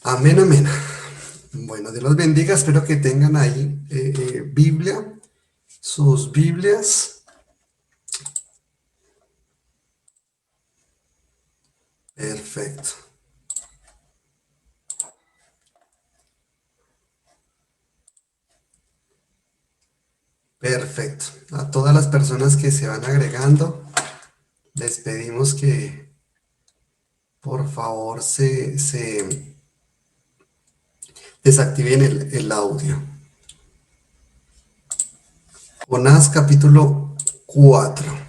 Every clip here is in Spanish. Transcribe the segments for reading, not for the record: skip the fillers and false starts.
Amén, amén. Bueno, Dios los bendiga. Espero que tengan ahí Biblia, sus Biblias. Perfecto, perfecto. A todas las personas que se van agregando, les pedimos que por favor se desactiven el audio. Jonás capítulo 4.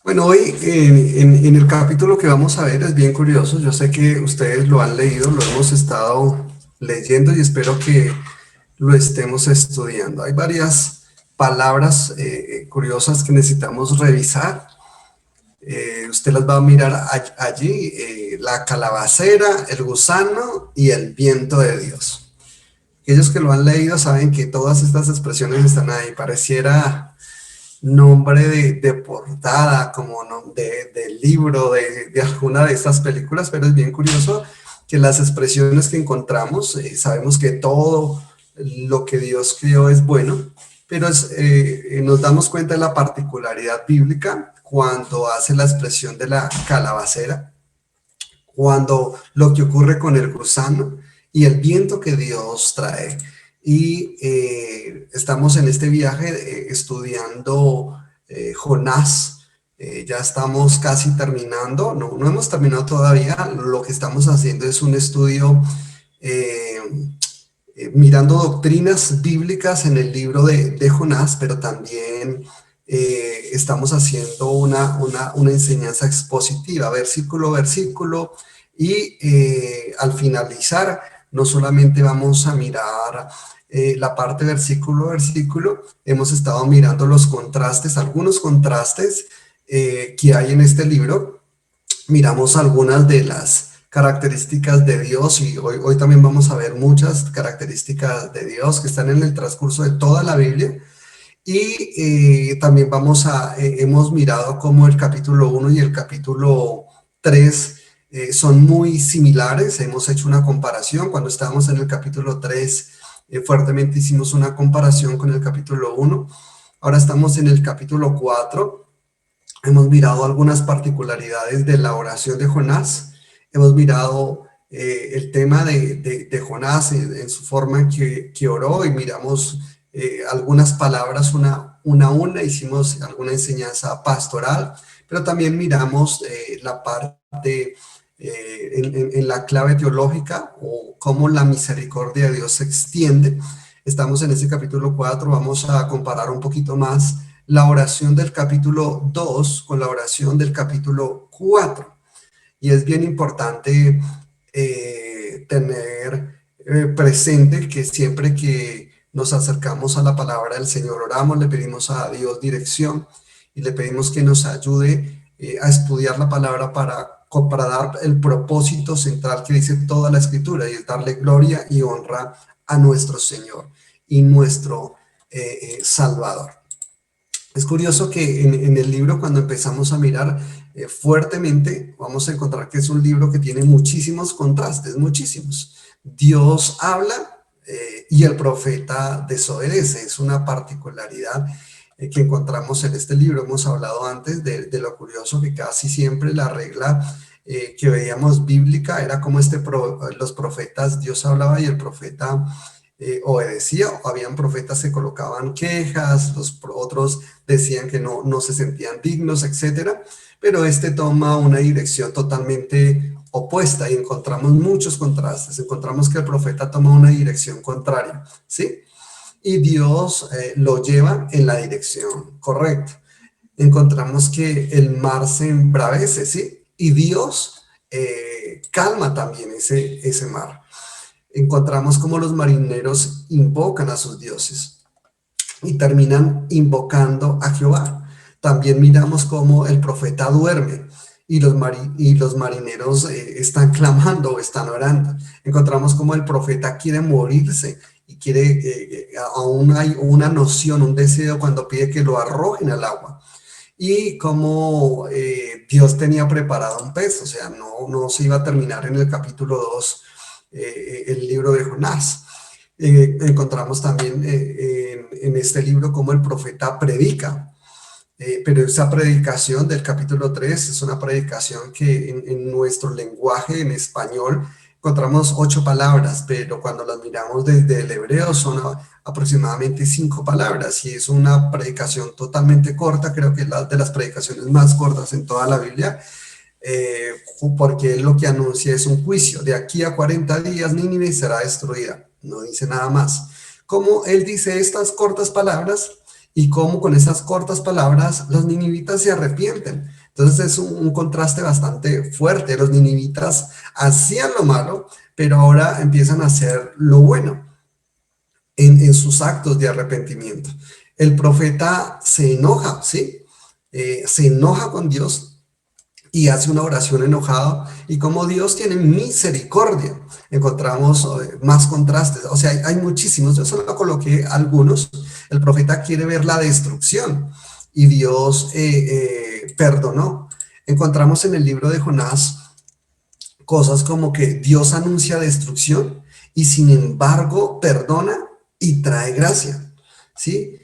Bueno, hoy en el capítulo que vamos a ver es bien curioso. Yo sé que ustedes lo han leído, lo hemos estado leyendo y espero que lo estemos estudiando. Hay varias palabras curiosas que necesitamos revisar. Usted las va a mirar allí, la calabacera, el gusano y el viento de Dios. Aquellos que lo han leído saben que todas estas expresiones están ahí. Pareciera nombre de portada, como de libro, de alguna de estas películas, pero es bien curioso que las expresiones que encontramos, sabemos que todo lo que Dios creó es bueno, pero nos damos cuenta de la particularidad bíblica cuando hace la expresión de la calabacera, cuando lo que ocurre con el gusano y el viento que Dios trae. Y estamos en este viaje estudiando Jonás. Ya estamos casi terminando, no hemos terminado todavía. Lo que estamos haciendo es un estudio eh, mirando doctrinas bíblicas en el libro de Jonás, pero también estamos haciendo una enseñanza expositiva, versículo a versículo, y al finalizar, no solamente vamos a mirar la parte versículo a versículo, hemos estado mirando los contrastes, algunos contrastes que hay en este libro. Miramos algunas de las características de Dios y hoy también vamos a ver muchas características de Dios que están en el transcurso de toda la Biblia. Y también hemos mirado cómo el capítulo 1 y el capítulo 3 son muy similares. Hemos hecho una comparación. Cuando estábamos en el capítulo 3, fuertemente hicimos una comparación con el capítulo 1. Ahora estamos en el capítulo 4. Hemos mirado algunas particularidades de la oración de Jonás. Hemos mirado el tema de Jonás en su forma en que oró y miramos algunas palabras una a una, hicimos alguna enseñanza pastoral, pero también miramos la parte en la clave teológica o cómo la misericordia de Dios se extiende. Estamos en ese capítulo 4, vamos a comparar un poquito más la oración del capítulo 2 con la oración del capítulo 4. Y es bien importante tener presente que siempre que nos acercamos a la palabra del Señor, oramos, le pedimos a Dios dirección y le pedimos que nos ayude a estudiar la palabra para dar el propósito central que dice toda la escritura, y es darle gloria y honra a nuestro Señor y nuestro Salvador. Es curioso que en el libro, cuando empezamos a mirar fuertemente, vamos a encontrar que es un libro que tiene muchísimos contrastes, muchísimos. Dios habla y el profeta desobedece. Es una particularidad que encontramos en este libro. Hemos hablado antes de lo curioso que casi siempre la regla que veíamos bíblica era como los profetas, Dios hablaba y el profeta obedecía. O habían profetas que colocaban quejas, los otros decían que no se sentían dignos, etcétera, pero este toma una dirección totalmente opuesta y encontramos muchos contrastes. Encontramos que el profeta toma una dirección contraria, ¿sí? Y Dios lo lleva en la dirección correcta. Encontramos que el mar se embravece, ¿sí? Y Dios calma también ese mar. Encontramos como los marineros invocan a sus dioses y terminan invocando a Jehová. También miramos cómo el profeta duerme y los marineros están clamando o están orando. Encontramos cómo el profeta quiere morirse y aún hay una noción, un deseo cuando pide que lo arrojen al agua. y cómo Dios tenía preparado un pez, o sea, no se iba a terminar en el capítulo 2 el libro de Jonás. Encontramos también en este libro cómo el profeta predica, pero esa predicación del capítulo 3 es una predicación que en nuestro lenguaje, en español, encontramos 8 palabras, pero cuando las miramos desde el hebreo son aproximadamente 5 palabras y es una predicación totalmente corta, creo que es la de las predicaciones más cortas en toda la Biblia, eh, porque él lo que anuncia es un juicio. De aquí a 40 días Nínive será destruida, no dice nada más. Como él dice estas cortas palabras y cómo con esas cortas palabras los ninivitas se arrepienten. Entonces es un contraste bastante fuerte. Los ninivitas hacían lo malo, pero ahora empiezan a hacer lo bueno en sus actos de arrepentimiento. El profeta se enoja, ¿sí? Se enoja con Dios y hace una oración enojado, y como Dios tiene misericordia, encontramos más contrastes, o sea, hay muchísimos, yo solo coloqué algunos. El profeta quiere ver la destrucción, y Dios perdonó. Encontramos en el libro de Jonás cosas como que Dios anuncia destrucción, y sin embargo perdona y trae gracia, ¿sí?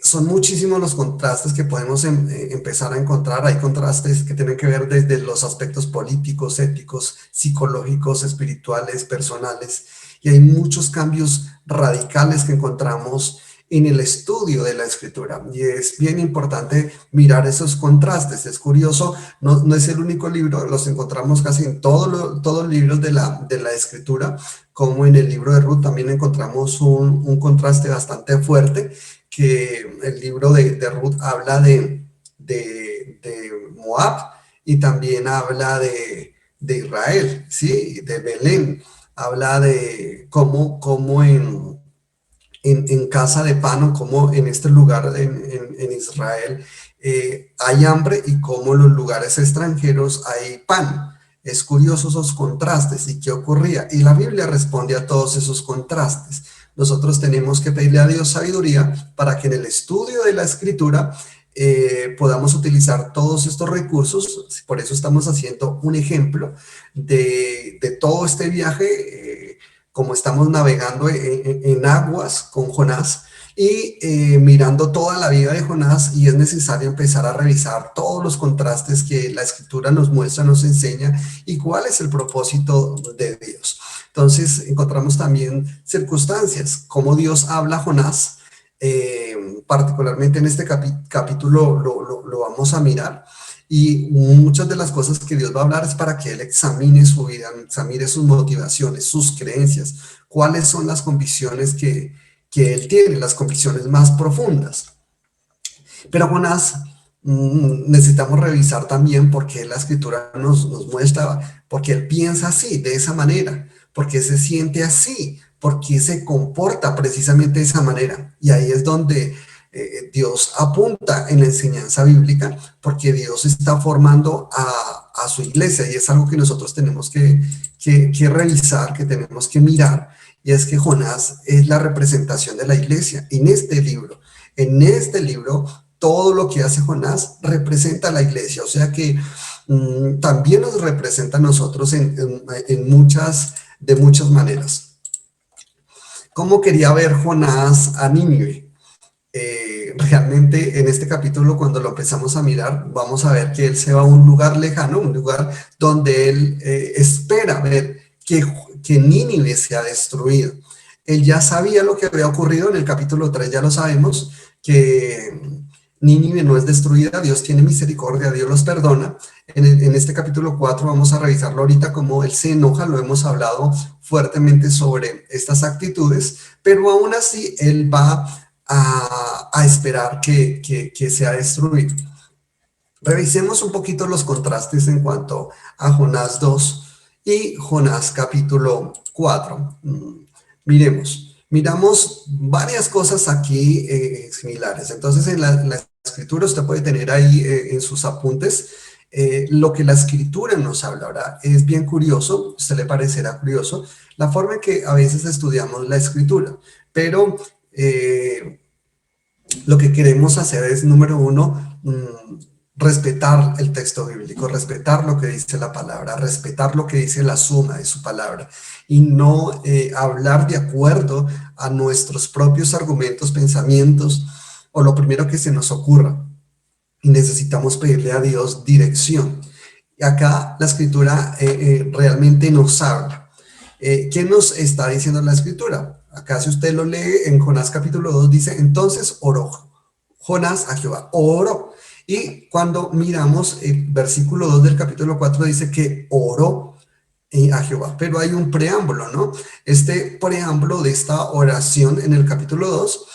Son muchísimos los contrastes que podemos empezar a encontrar. Hay contrastes que tienen que ver desde los aspectos políticos, éticos, psicológicos, espirituales, personales, y hay muchos cambios radicales que encontramos en el estudio de la escritura, y es bien importante mirar esos contrastes. Es curioso, no es el único libro, los encontramos casi en todos los libros de la escritura, como en el libro de Ruth también encontramos un contraste bastante fuerte, que el libro de Ruth habla de Moab, y también habla de Israel, ¿sí? De Belén, habla de cómo en casa de Pano, como en este lugar en Israel hay hambre, y como en los lugares extranjeros hay pan. Es curioso esos contrastes y qué ocurría. Y la Biblia responde a todos esos contrastes. Nosotros tenemos que pedirle a Dios sabiduría para que en el estudio de la escritura podamos utilizar todos estos recursos. Por eso estamos haciendo un ejemplo de todo este viaje, como estamos navegando en aguas con Jonás, y mirando toda la vida de Jonás, y es necesario empezar a revisar todos los contrastes que la escritura nos muestra, nos enseña, y cuál es el propósito de Dios. Entonces encontramos también circunstancias, cómo Dios habla a Jonás, particularmente en este capítulo lo vamos a mirar, y muchas de las cosas que Dios va a hablar es para que él examine su vida, examine sus motivaciones, sus creencias, cuáles son las convicciones que él tiene, las convicciones más profundas. Pero Jonás, necesitamos revisar también por qué la escritura nos muestra, por qué él piensa así, de esa manera, por qué se siente así, por qué se comporta precisamente de esa manera. Y ahí es donde Dios apunta en la enseñanza bíblica, porque Dios está formando a su iglesia, y es algo que nosotros tenemos que revisar, que tenemos que mirar, y es que Jonás es la representación de la iglesia. En este libro, todo lo que hace Jonás representa a la iglesia, o sea que también nos representa a nosotros de muchas maneras. ¿Cómo quería ver Jonás a Nínive? Realmente en este capítulo, cuando lo empezamos a mirar, vamos a ver que él se va a un lugar lejano, un lugar donde él espera ver que Nínive se ha destruido. Él ya sabía lo que había ocurrido en el capítulo 3, ya lo sabemos, que Nínive no es destruida, Dios tiene misericordia, Dios los perdona. En este capítulo 4 vamos a revisarlo ahorita, como él se enoja, lo hemos hablado fuertemente sobre estas actitudes, pero aún así él va a esperar que sea destruido. Revisemos un poquito los contrastes en cuanto a Jonás 2 y Jonás capítulo 4. Miramos varias cosas aquí similares. Entonces en la escritura usted puede tener ahí en sus apuntes lo que la escritura nos habla. Ahora es bien curioso, a usted le parecerá curioso, la forma en que a veces estudiamos la escritura, pero lo que queremos hacer es, número uno, respetar el texto bíblico, respetar lo que dice la palabra, respetar lo que dice la suma de su palabra y no hablar de acuerdo a nuestros propios argumentos, pensamientos o lo primero que se nos ocurra. Y necesitamos pedirle a Dios dirección. Y acá la escritura realmente nos habla. ¿Qué nos está diciendo la escritura? Acá si usted lo lee en Jonás capítulo 2 dice, entonces oró Jonás a Jehová, oró. Y cuando miramos el versículo 2 del capítulo 4 dice que oró a Jehová, pero hay un preámbulo, ¿no? Este preámbulo de esta oración en el capítulo 2,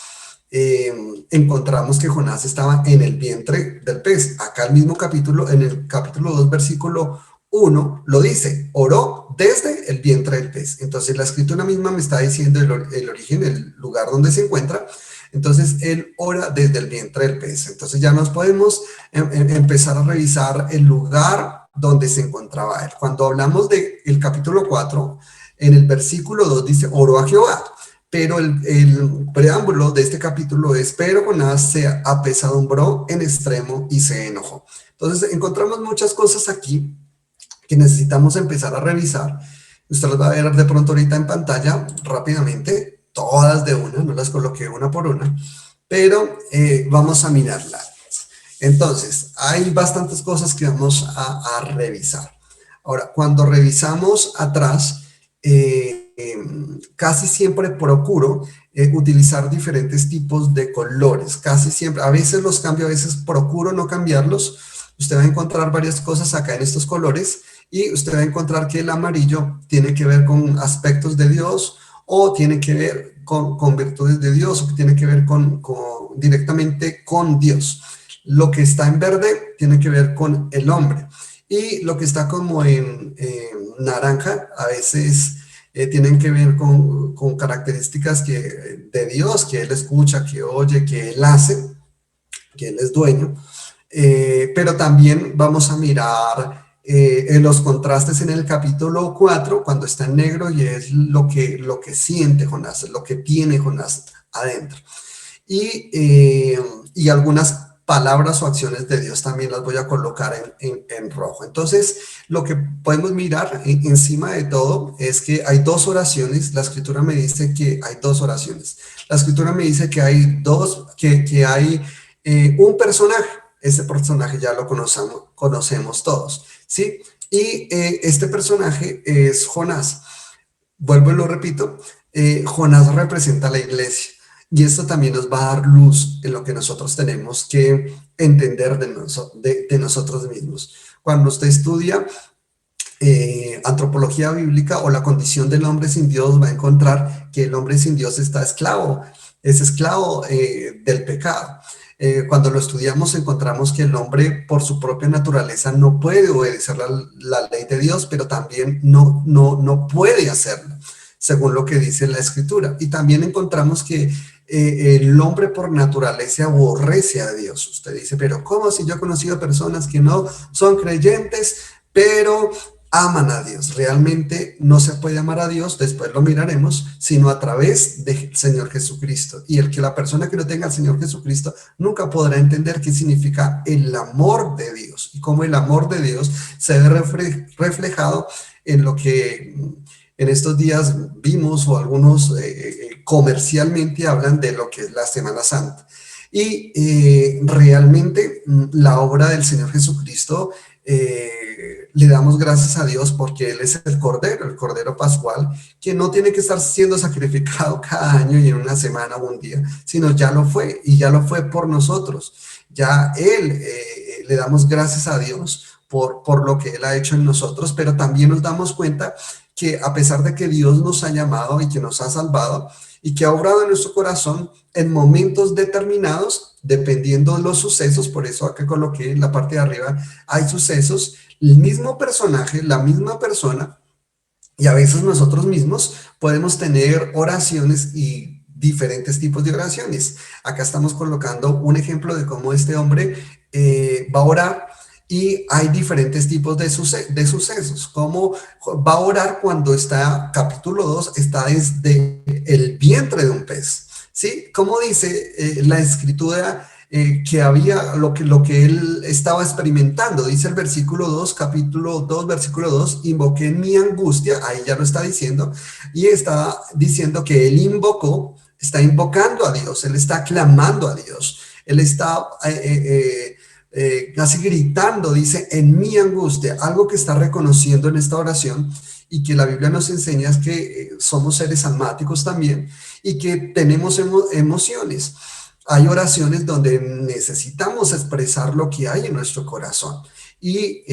encontramos que Jonás estaba en el vientre del pez. Acá el mismo capítulo, en el capítulo 2, versículo 1, lo dice, oró desde el vientre del pez. Entonces la escritura misma me está diciendo el origen, el lugar donde se encuentra. Entonces él ora desde el vientre del pez. Entonces ya nos podemos empezar a revisar el lugar donde se encontraba él. Cuando hablamos del capítulo 4, en el versículo 2 dice, oró a Jehová. Pero el preámbulo de este capítulo es, pero Jonás se apesadumbró en extremo y se enojó. Entonces encontramos muchas cosas aquí que necesitamos empezar a revisar. Usted las va a ver de pronto ahorita en pantalla rápidamente, todas de una, no las coloqué una por una, pero vamos a mirarlas. Entonces, hay bastantes cosas que vamos a revisar. Ahora, cuando revisamos atrás, casi siempre procuro utilizar diferentes tipos de colores, casi siempre, a veces los cambio, a veces procuro no cambiarlos. Usted va a encontrar varias cosas acá en estos colores y usted va a encontrar que el amarillo tiene que ver con aspectos de Dios o tiene que ver con virtudes de Dios o que tiene que ver directamente con Dios. Lo que está en verde tiene que ver con el hombre y lo que está como en naranja a veces tienen que ver con características de Dios, que Él escucha, que oye, que Él hace, que Él es dueño. Pero también vamos a mirar en los contrastes en el capítulo 4, cuando está en negro y es lo que siente Jonás, lo que tiene Jonás adentro. Y algunas palabras o acciones de Dios también las voy a colocar en rojo. Entonces, lo que podemos mirar encima de todo es que hay dos oraciones. La escritura me dice que hay dos oraciones. La escritura me dice que hay que hay un personaje. Ese personaje ya lo conocemos todos, ¿sí? Y este personaje es Jonás. Vuelvo y lo repito, Jonás representa a la iglesia. Y esto también nos va a dar luz en lo que nosotros tenemos que entender de nosotros mismos. Cuando usted estudia antropología bíblica o la condición del hombre sin Dios, va a encontrar que el hombre sin Dios está esclavo, es esclavo del pecado. Cuando lo estudiamos encontramos que el hombre por su propia naturaleza no puede obedecer la ley de Dios, pero también no puede hacerlo, según lo que dice la escritura. Y también encontramos que el hombre por naturaleza aborrece a Dios. Usted dice, pero ¿cómo si yo he conocido personas que no son creyentes, pero aman a Dios? Realmente no se puede amar a Dios, después lo miraremos, sino a través del Señor Jesucristo. Y la persona que no tenga al Señor Jesucristo nunca podrá entender qué significa el amor de Dios y cómo el amor de Dios se ve reflejado en lo que en estos días vimos, o algunos comercialmente hablan de lo que es la Semana Santa. Y realmente la obra del Señor Jesucristo, le damos gracias a Dios porque Él es el Cordero Pascual, que no tiene que estar siendo sacrificado cada año y en una semana o un día, sino ya lo fue, y ya lo fue por nosotros. Ya Él, le damos gracias a Dios por lo que Él ha hecho en nosotros, pero también nos damos cuenta que a pesar de que Dios nos ha llamado y que nos ha salvado y que ha obrado en nuestro corazón en momentos determinados, dependiendo de los sucesos, por eso acá coloqué en la parte de arriba, hay sucesos, el mismo personaje, la misma persona, y a veces nosotros mismos podemos tener oraciones y diferentes tipos de oraciones. Acá estamos colocando un ejemplo de cómo este hombre va a orar. Y hay diferentes tipos de sucesos. Cómo va a orar cuando está, capítulo 2, está desde el vientre de un pez, ¿sí? Como dice la escritura que había, lo que él estaba experimentando. Dice el versículo 2, capítulo 2, versículo 2, invoqué en mi angustia, ahí ya lo está diciendo, y está diciendo que él invocó, está invocando a Dios, él está clamando a Dios, él está casi gritando, dice, en mi angustia, algo que está reconociendo en esta oración y que la Biblia nos enseña es que somos seres almáticos también y que tenemos emociones. Hay oraciones donde necesitamos expresar lo que hay en nuestro corazón. Y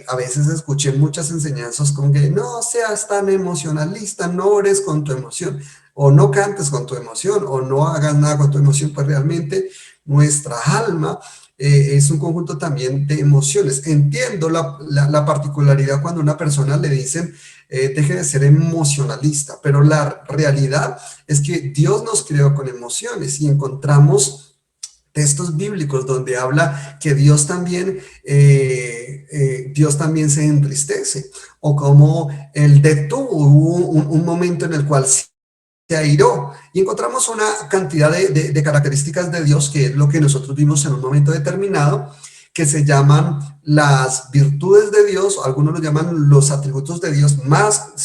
a veces escuché muchas enseñanzas con que no seas tan emocionalista, no ores con tu emoción, o no cantes con tu emoción, o no hagas nada con tu emoción, pues realmente nuestra alma es un conjunto también de emociones. Entiendo la particularidad cuando a una persona le dicen deje de ser emocionalista, pero la realidad es que Dios nos creó con emociones y encontramos textos bíblicos donde habla que Dios también se entristece, o como él detuvo, hubo un momento en el cual se airó, y encontramos una cantidad de características de Dios, que es lo que nosotros vimos en un momento determinado, que se llaman las virtudes de Dios, algunos lo llaman los atributos de Dios,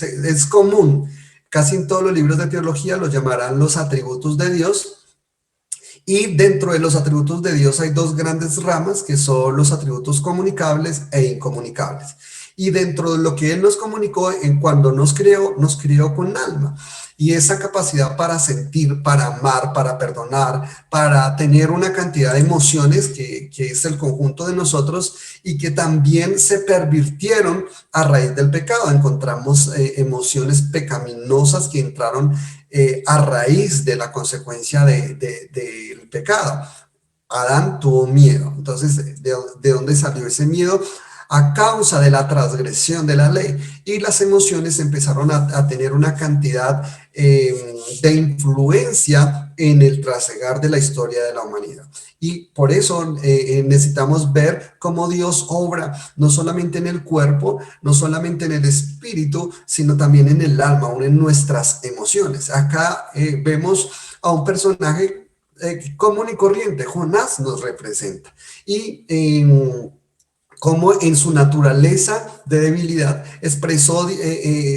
es común, casi en todos los libros de teología los llamarán los atributos de Dios. Y dentro de los atributos de Dios hay dos grandes ramas, que son los atributos comunicables e incomunicables. Y dentro de lo que Él nos comunicó, en cuando nos creó con alma. Y esa capacidad para sentir, para amar, para perdonar, para tener una cantidad de emociones que es el conjunto de nosotros y que también se pervirtieron a raíz del pecado. Encontramos emociones pecaminosas que entraron a raíz de la consecuencia del pecado. Adán tuvo miedo. Entonces, ¿de dónde salió ese miedo? A causa de la transgresión de la ley. Y las emociones empezaron a tener una cantidad de influencia en el trasegar de la historia de la humanidad. Y por eso necesitamos ver cómo Dios obra, no solamente en el cuerpo, no solamente en el espíritu, sino también en el alma, aún en nuestras emociones. Acá vemos a un personaje común y corriente. Jonás nos representa. Y como en su naturaleza de debilidad expresó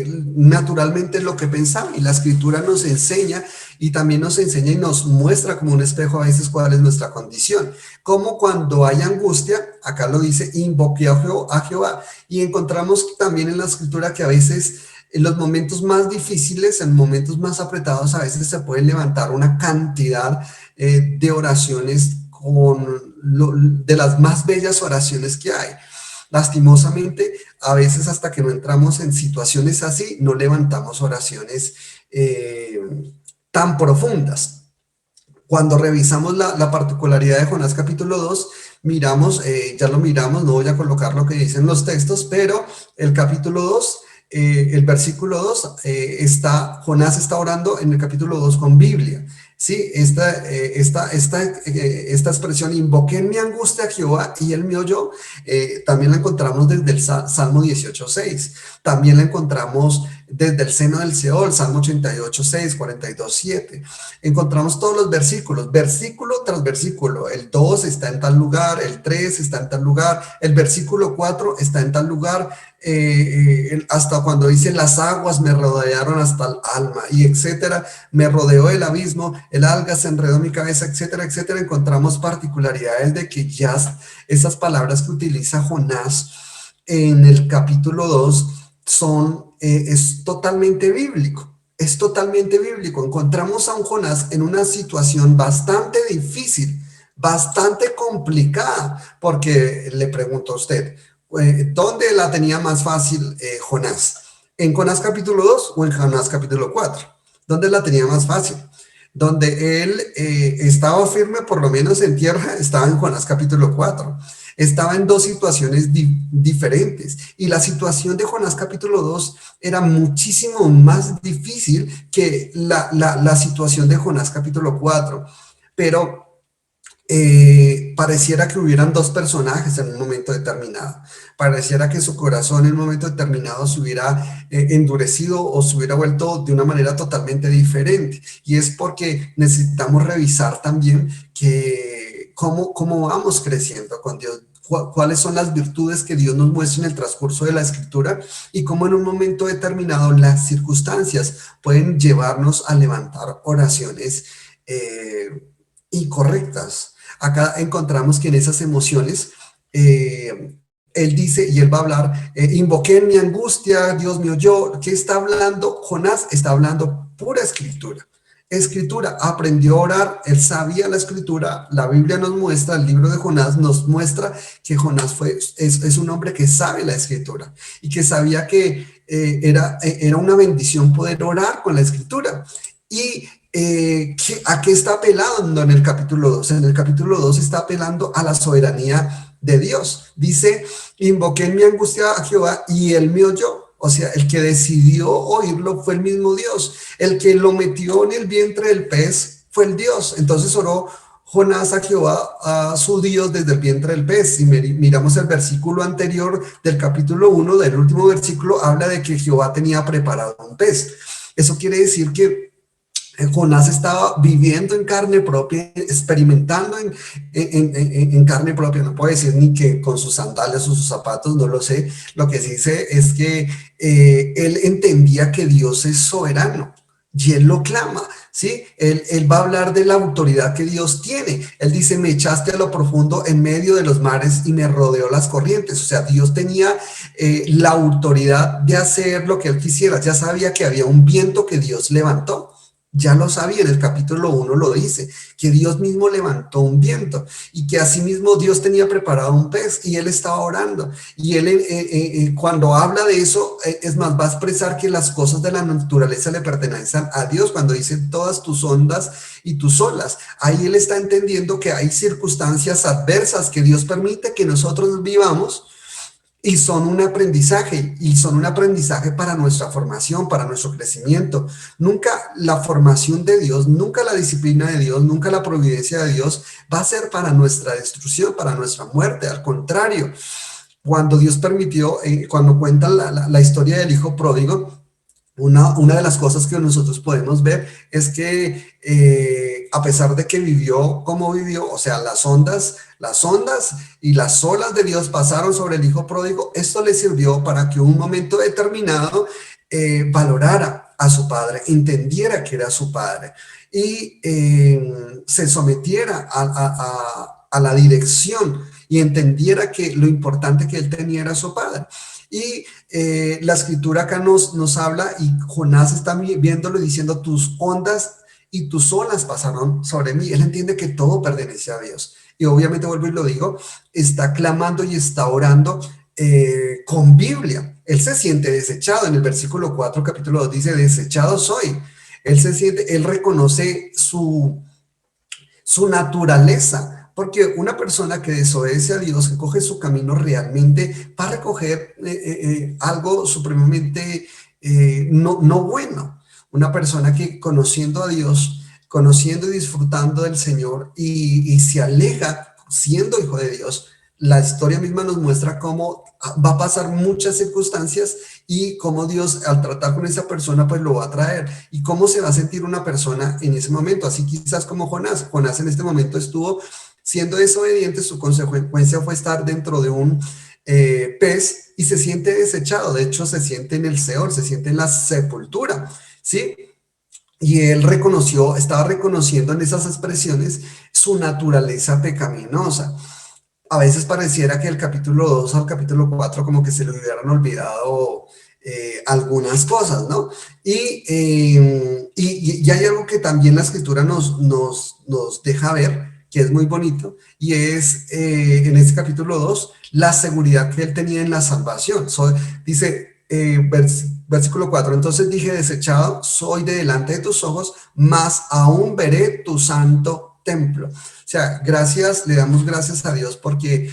naturalmente lo que pensaba, y la escritura nos enseña y también nos enseña y nos muestra como un espejo a veces cuál es nuestra condición, como cuando hay angustia, acá lo dice, invoqué a Jehová, y encontramos también en la escritura que a veces en los momentos más difíciles, en momentos más apretados, a veces se puede levantar una cantidad de oraciones de las más bellas oraciones que hay. Lastimosamente, a veces hasta que no entramos en situaciones así, no levantamos oraciones tan profundas. Cuando revisamos la particularidad de Jonás capítulo 2, miramos, ya lo miramos, no voy a colocar lo que dicen los textos, pero el capítulo 2, el versículo 2, Jonás está orando en el capítulo 2 con Biblia. Sí, esta expresión, invoqué en mi angustia a Jehová y él me oyó, también la encontramos desde el Salmo 18:6, también la encontramos desde el seno del Seol, Salmo 88:6, 42:7. Encontramos todos los versículos, versículo tras versículo. El 2 está en tal lugar, el 3 está en tal lugar, el versículo 4 está en tal lugar, hasta cuando dice las aguas me rodearon hasta el alma, y etcétera, me rodeó el abismo, el alga se enredó en mi cabeza, etcétera, etcétera. Encontramos particularidades de que ya esas palabras que utiliza Jonás en el capítulo 2 es totalmente bíblico. Es totalmente bíblico. Encontramos a un Jonás en una situación bastante difícil, bastante complicada, porque le pregunto a usted, ¿dónde la tenía más fácil Jonás? ¿En Jonás capítulo 2 o en Jonás capítulo 4? ¿Dónde la tenía más fácil? Donde él estaba firme, por lo menos en tierra, estaba en Jonás capítulo 4. Estaba en dos situaciones diferentes, y la situación de Jonás capítulo 2 era muchísimo más difícil que la situación de Jonás capítulo 4, pero pareciera que hubieran dos personajes en un momento determinado, pareciera que su corazón en un momento determinado se hubiera endurecido o se hubiera vuelto de una manera totalmente diferente, y es porque necesitamos revisar también cómo vamos creciendo con Dios, cuáles son las virtudes que Dios nos muestra en el transcurso de la Escritura y cómo en un momento determinado las circunstancias pueden llevarnos a levantar oraciones incorrectas. Acá encontramos que en esas emociones, él dice, y él va a hablar, invoqué en mi angustia, Dios mío, yo, ¿qué está hablando? Jonás está hablando pura escritura, aprendió a orar, él sabía la escritura, la Biblia nos muestra, el libro de Jonás nos muestra que Jonás es un hombre que sabe la escritura y que sabía que era una bendición poder orar con la escritura. Y ¿a qué está apelando en el capítulo 2? En el capítulo 2 está apelando a la soberanía de Dios. Dice, invoqué en mi angustia a Jehová y él me oyó. O sea, el que decidió oírlo fue el mismo Dios. El que lo metió en el vientre del pez fue el Dios. Entonces oró Jonás a Jehová, a su Dios, desde el vientre del pez. Si miramos el versículo anterior del capítulo 1, del último versículo, habla de que Jehová tenía preparado un pez. Eso quiere decir que Jonás estaba viviendo en carne propia, experimentando en carne propia. No puedo decir ni que con sus sandalias o sus zapatos, no lo sé. Lo que sí sé es que él entendía que Dios es soberano y él lo clama, ¿sí? Él va a hablar de la autoridad que Dios tiene. Él dice, me echaste a lo profundo en medio de los mares y me rodeó las corrientes. O sea, Dios tenía la autoridad de hacer lo que él quisiera. Ya sabía que había un viento que Dios levantó. Ya lo sabía, en el capítulo 1 lo dice, que Dios mismo levantó un viento y que asimismo Dios tenía preparado un pez y él estaba orando. Y él cuando habla de eso, es más, va a expresar que las cosas de la naturaleza le pertenecen a Dios cuando dice todas tus ondas y tus olas. Ahí él está entendiendo que hay circunstancias adversas que Dios permite que nosotros vivamos y son un aprendizaje para nuestra formación, para nuestro crecimiento. Nunca la formación de Dios, nunca la disciplina de Dios, nunca la providencia de Dios va a ser para nuestra destrucción, para nuestra muerte. Al contrario, cuando Dios permitió, cuando cuenta la historia del hijo pródigo, una de las cosas que nosotros podemos ver es que a pesar de que vivió como vivió, o sea, las ondas y las olas de Dios pasaron sobre el hijo pródigo, esto le sirvió para que en un momento determinado valorara a su padre, entendiera que era su padre y se sometiera a la dirección y entendiera que lo importante que él tenía era su padre. Y la escritura acá nos habla y Jonás está viéndolo y diciendo tus ondas y tus olas pasaron sobre mí. Él entiende que todo pertenece a Dios. Y obviamente vuelvo y lo digo, está clamando y está orando con Biblia. Él se siente desechado. En el versículo 4, capítulo 2 dice, desechado soy. Él se siente, él reconoce su naturaleza. Porque una persona que desobedece a Dios, que coge su camino realmente, va a recoger algo supremamente no bueno. Una persona que conociendo a Dios, conociendo y disfrutando del Señor y se aleja siendo hijo de Dios, la historia misma nos muestra cómo va a pasar muchas circunstancias y cómo Dios al tratar con esa persona pues lo va a traer y cómo se va a sentir una persona en ese momento. Así quizás como Jonás en este momento estuvo siendo desobediente, su consecuencia fue estar dentro de un pez y se siente desechado. De hecho, se siente en el Seol, se siente en la sepultura, ¿sí? Y él estaba reconociendo en esas expresiones su naturaleza pecaminosa. A veces pareciera que el capítulo 2 al capítulo 4 como que se le hubieran olvidado algunas cosas, ¿no? Y hay algo que también la escritura nos deja ver, que es muy bonito, y es en este capítulo 2, la seguridad que él tenía en la salvación. Dice, versículo 4, entonces dije, desechado soy de delante de tus ojos, mas aún veré tu santo templo. O sea, le damos gracias a Dios porque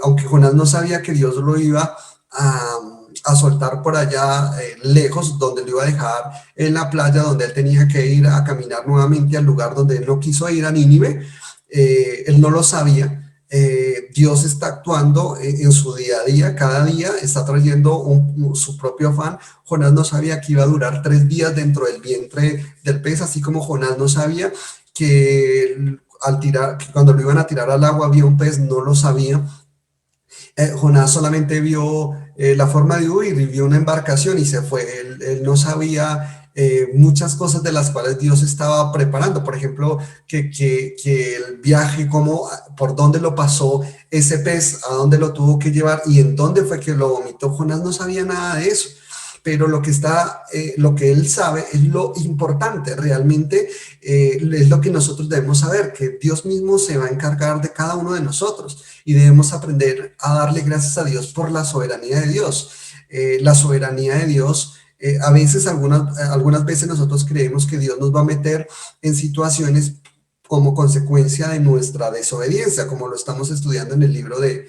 aunque Jonás no sabía que Dios lo iba a soltar por allá lejos, donde lo iba a dejar en la playa, donde él tenía que ir a caminar nuevamente al lugar donde él no quiso ir, a Nínive, él no lo sabía. Dios está actuando en su día a día, cada día está trayendo su propio afán. Jonás no sabía que iba a durar 3 días dentro del vientre del pez, así como Jonás no sabía que que cuando lo iban a tirar al agua había un pez, no lo sabía. Jonás solamente vio la forma de huir y vio una embarcación y se fue. Él no sabía muchas cosas de las cuales Dios estaba preparando. Por ejemplo, que el viaje, cómo, por dónde lo pasó ese pez, a dónde lo tuvo que llevar y en dónde fue que lo vomitó. Jonás no sabía nada de eso. Pero lo que él sabe es lo importante, realmente es lo que nosotros debemos saber, que Dios mismo se va a encargar de cada uno de nosotros y debemos aprender a darle gracias a Dios por la soberanía de Dios. La soberanía de Dios, a veces, algunas veces nosotros creemos que Dios nos va a meter en situaciones como consecuencia de nuestra desobediencia, como lo estamos estudiando en el libro de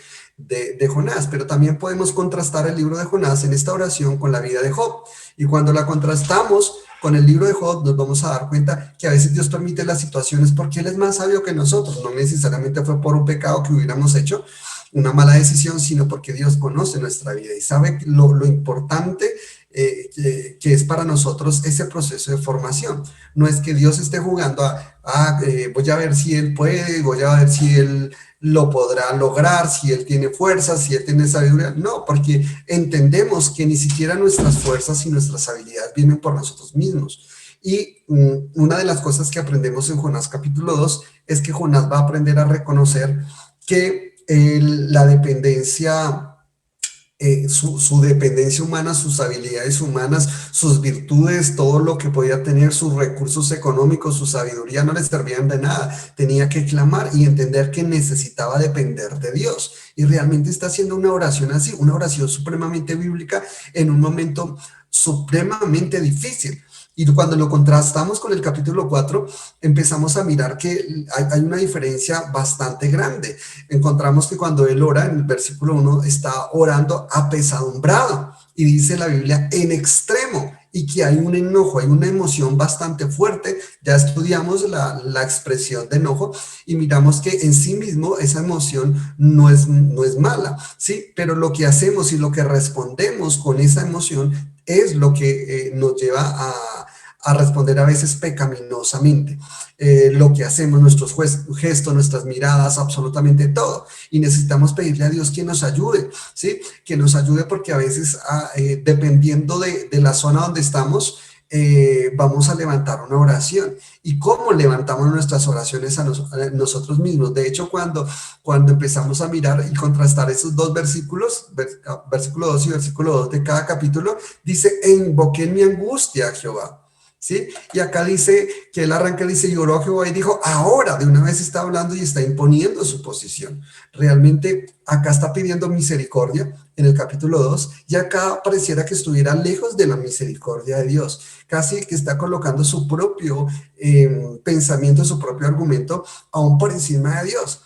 Jonás, pero también podemos contrastar el libro de Jonás en esta oración con la vida de Job. Y cuando la contrastamos con el libro de Job, nos vamos a dar cuenta que a veces Dios permite las situaciones porque Él es más sabio que nosotros. No necesariamente fue por un pecado que hubiéramos hecho, una mala decisión, sino porque Dios conoce nuestra vida y sabe lo importante que es para nosotros ese proceso de formación. No es que Dios esté jugando voy a ver si Él puede, voy a ver si Él lo podrá lograr, si Él tiene fuerzas, si Él tiene sabiduría. No, porque entendemos que ni siquiera nuestras fuerzas y nuestras habilidades vienen por nosotros mismos. Y una de las cosas que aprendemos en Jonás capítulo 2 es que Jonás va a aprender a reconocer que la dependencia, su dependencia humana, sus habilidades humanas, sus virtudes, todo lo que podía tener, sus recursos económicos, su sabiduría no le servían de nada. Tenía que clamar y entender que necesitaba depender de Dios. Y realmente está haciendo una oración así, una oración supremamente bíblica en un momento supremamente difícil. Y cuando lo contrastamos con el capítulo 4, empezamos a mirar que hay una diferencia bastante grande. Encontramos que cuando él ora, en el versículo 1, está orando apesadumbrado. Y dice la Biblia, en extremo. Y que hay un enojo, hay una emoción bastante fuerte. Ya estudiamos la expresión de enojo y miramos que en sí mismo esa emoción no es mala, ¿sí? Pero lo que hacemos y lo que respondemos con esa emoción es lo que nos lleva a responder a veces pecaminosamente. Lo que hacemos, nuestros gestos, nuestras miradas, absolutamente todo. Y necesitamos pedirle a Dios que nos ayude, ¿sí? Que nos ayude porque a veces, dependiendo de la zona donde estamos, vamos a levantar una oración. ¿Y cómo levantamos nuestras oraciones a nosotros mismos? De hecho, cuando empezamos a mirar y contrastar esos dos versículos, versículo 2 y versículo 2 de cada capítulo, dice, invoqué en mi angustia a Jehová. ¿Sí? Y acá dice que él arranca, dice, lloró a Jehová y dijo, ahora, de una vez está hablando y está imponiendo su posición. Realmente acá está pidiendo misericordia en el capítulo 2 y acá pareciera que estuviera lejos de la misericordia de Dios. Casi que está colocando su propio pensamiento, su propio argumento aún por encima de Dios.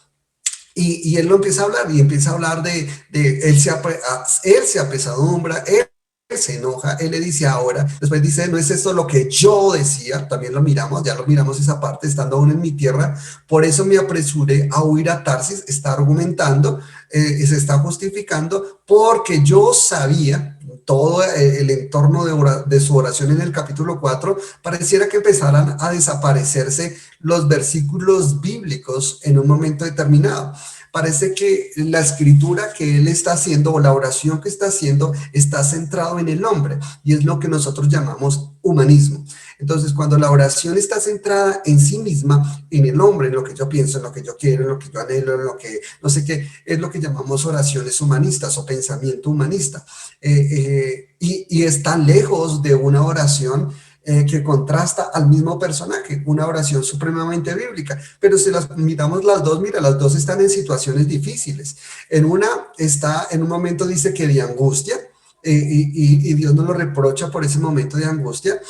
Y él lo empieza a hablar y empieza a hablar de él se apesadumbra, él se enoja, él le dice ahora, después dice, no es esto lo que yo decía, también lo miramos, ya lo miramos esa parte, estando aún en mi tierra, por eso me apresuré a huir a Tarsis, está argumentando, se está justificando, porque yo sabía, todo el entorno de su oración en el capítulo 4, pareciera que empezaran a desaparecerse los versículos bíblicos en un momento determinado. Parece que la escritura que él está haciendo o la oración que está haciendo está centrado en el hombre y es lo que nosotros llamamos humanismo. Entonces, cuando la oración está centrada en sí misma, en el hombre, en lo que yo pienso, en lo que yo quiero, en lo que yo anhelo, en lo que no sé qué, es lo que llamamos oraciones humanistas o pensamiento humanista. Y está lejos de una oración que contrasta al mismo personaje, una oración supremamente bíblica, pero si las miramos las dos, mira, las dos están en situaciones difíciles. En una está, en un momento dice que de angustia, y Dios no lo reprocha por ese momento de angustia,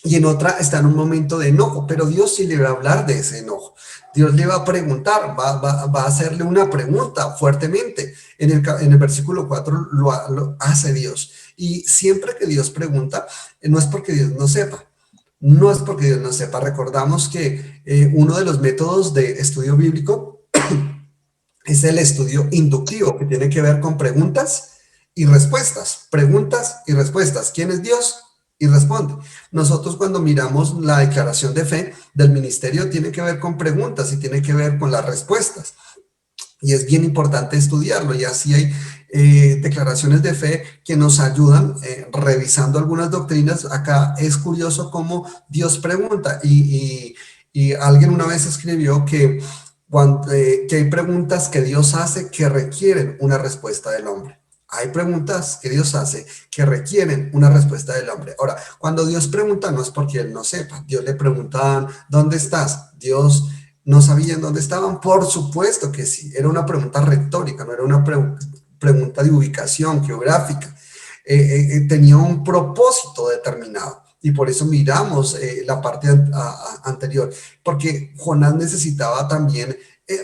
y en otra está en un momento de enojo, pero Dios sí le va a hablar de ese enojo. Dios le va a preguntar, va a hacerle una pregunta fuertemente. En el versículo 4 lo hace Dios. Y siempre que Dios pregunta, no es porque Dios no sepa. No es porque Dios no sepa. Recordamos que uno de los métodos de estudio bíblico es el estudio inductivo, que tiene que ver con preguntas y respuestas. Preguntas y respuestas. ¿Quién es Dios? y responde. Nosotros cuando miramos la declaración de fe del ministerio tiene que ver con preguntas y tiene que ver con las respuestas. Y es bien importante estudiarlo, y así hay declaraciones de fe que nos ayudan revisando algunas doctrinas. Acá es curioso cómo Dios pregunta, y alguien una vez escribió que hay preguntas que Dios hace que requieren una respuesta del hombre. Hay preguntas que Dios hace que requieren una respuesta del hombre. Ahora, cuando Dios pregunta, no es porque Él no sepa. Dios le preguntaban, ¿dónde estás? Dios no sabían dónde estaban. Por supuesto que sí. Era una pregunta retórica, no era una pregunta de ubicación geográfica. Tenía un propósito determinado. Y por eso miramos la parte anterior, porque Jonás necesitaba también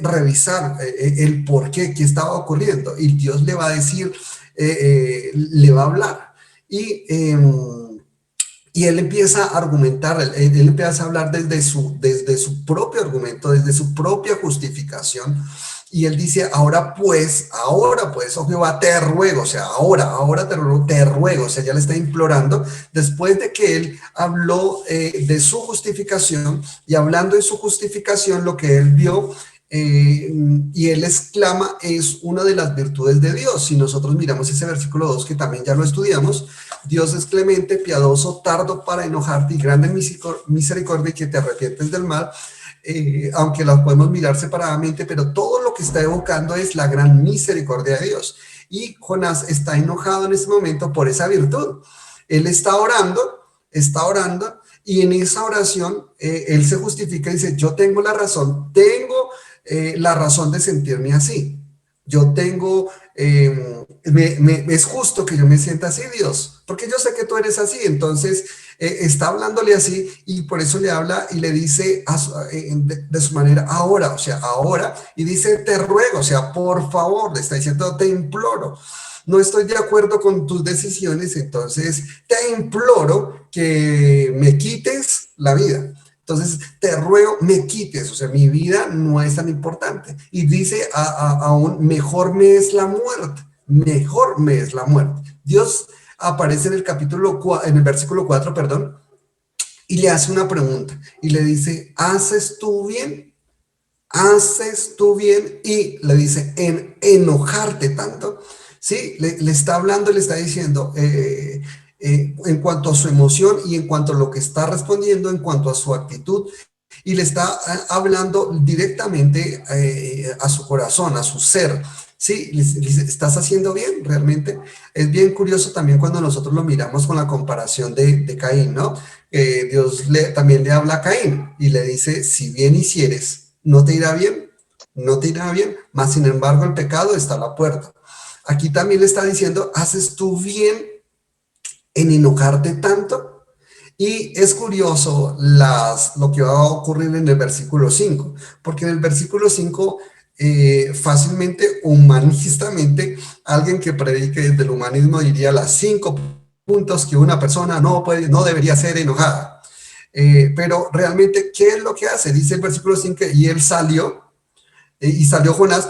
revisar el por qué, qué estaba ocurriendo, y Dios le va a decir, le va a hablar, y él empieza a argumentar, él empieza a hablar desde su propio argumento, desde su propia justificación, y él dice, ahora pues, oh Jehová, te ruego, o sea, ahora te ruego, o sea, ya le está implorando, después de que él habló de su justificación, y hablando de su justificación, lo que él vio, y él exclama, es una de las virtudes de Dios. Si nosotros miramos ese versículo 2, que también ya lo estudiamos, Dios es clemente, piadoso, tardo para enojarte y grande en misericordia, y que te arrepientes del mal. Aunque las podemos mirar separadamente, pero todo lo que está evocando es la gran misericordia de Dios. Y Jonás está enojado en este momento por esa virtud. Él está orando, y en esa oración él se justifica y dice, yo tengo la razón de sentirme así. Yo tengo, es justo que yo me sienta así, Dios, porque yo sé que tú eres así. Entonces está hablándole así, y por eso le habla y le dice de su manera, ahora, o sea, ahora, y dice, te ruego, o sea, por favor, le está diciendo, te imploro. No estoy de acuerdo con tus decisiones, entonces te imploro que me quites la vida. Entonces, te ruego, me quites, o sea, mi vida no es tan importante. Y dice aún, mejor me es la muerte, mejor me es la muerte. Dios aparece en el versículo 4, perdón, y le hace una pregunta, y le dice, ¿haces tú bien? ¿Haces tú bien? Y le dice, en enojarte tanto. Sí, le está hablando, le está diciendo, en cuanto a su emoción y en cuanto a lo que está respondiendo, en cuanto a su actitud, y le está hablando directamente a su corazón, a su ser. Sí, le dice, ¿estás haciendo bien realmente? Es bien curioso también cuando nosotros lo miramos con la comparación de Caín, ¿no? Dios también le habla a Caín y le dice, si bien hicieres, no te irá bien, no te irá bien, mas sin embargo el pecado está a la puerta. Aquí también le está diciendo, ¿haces tú bien en enojarte tanto? Y es curioso lo que va a ocurrir en el versículo 5, porque en el versículo 5 fácilmente, humanistamente, alguien que predique desde el humanismo diría las 5 puntos que una persona no debería ser enojada. Pero realmente, ¿qué es lo que hace? Dice el versículo 5, y él salió Jonás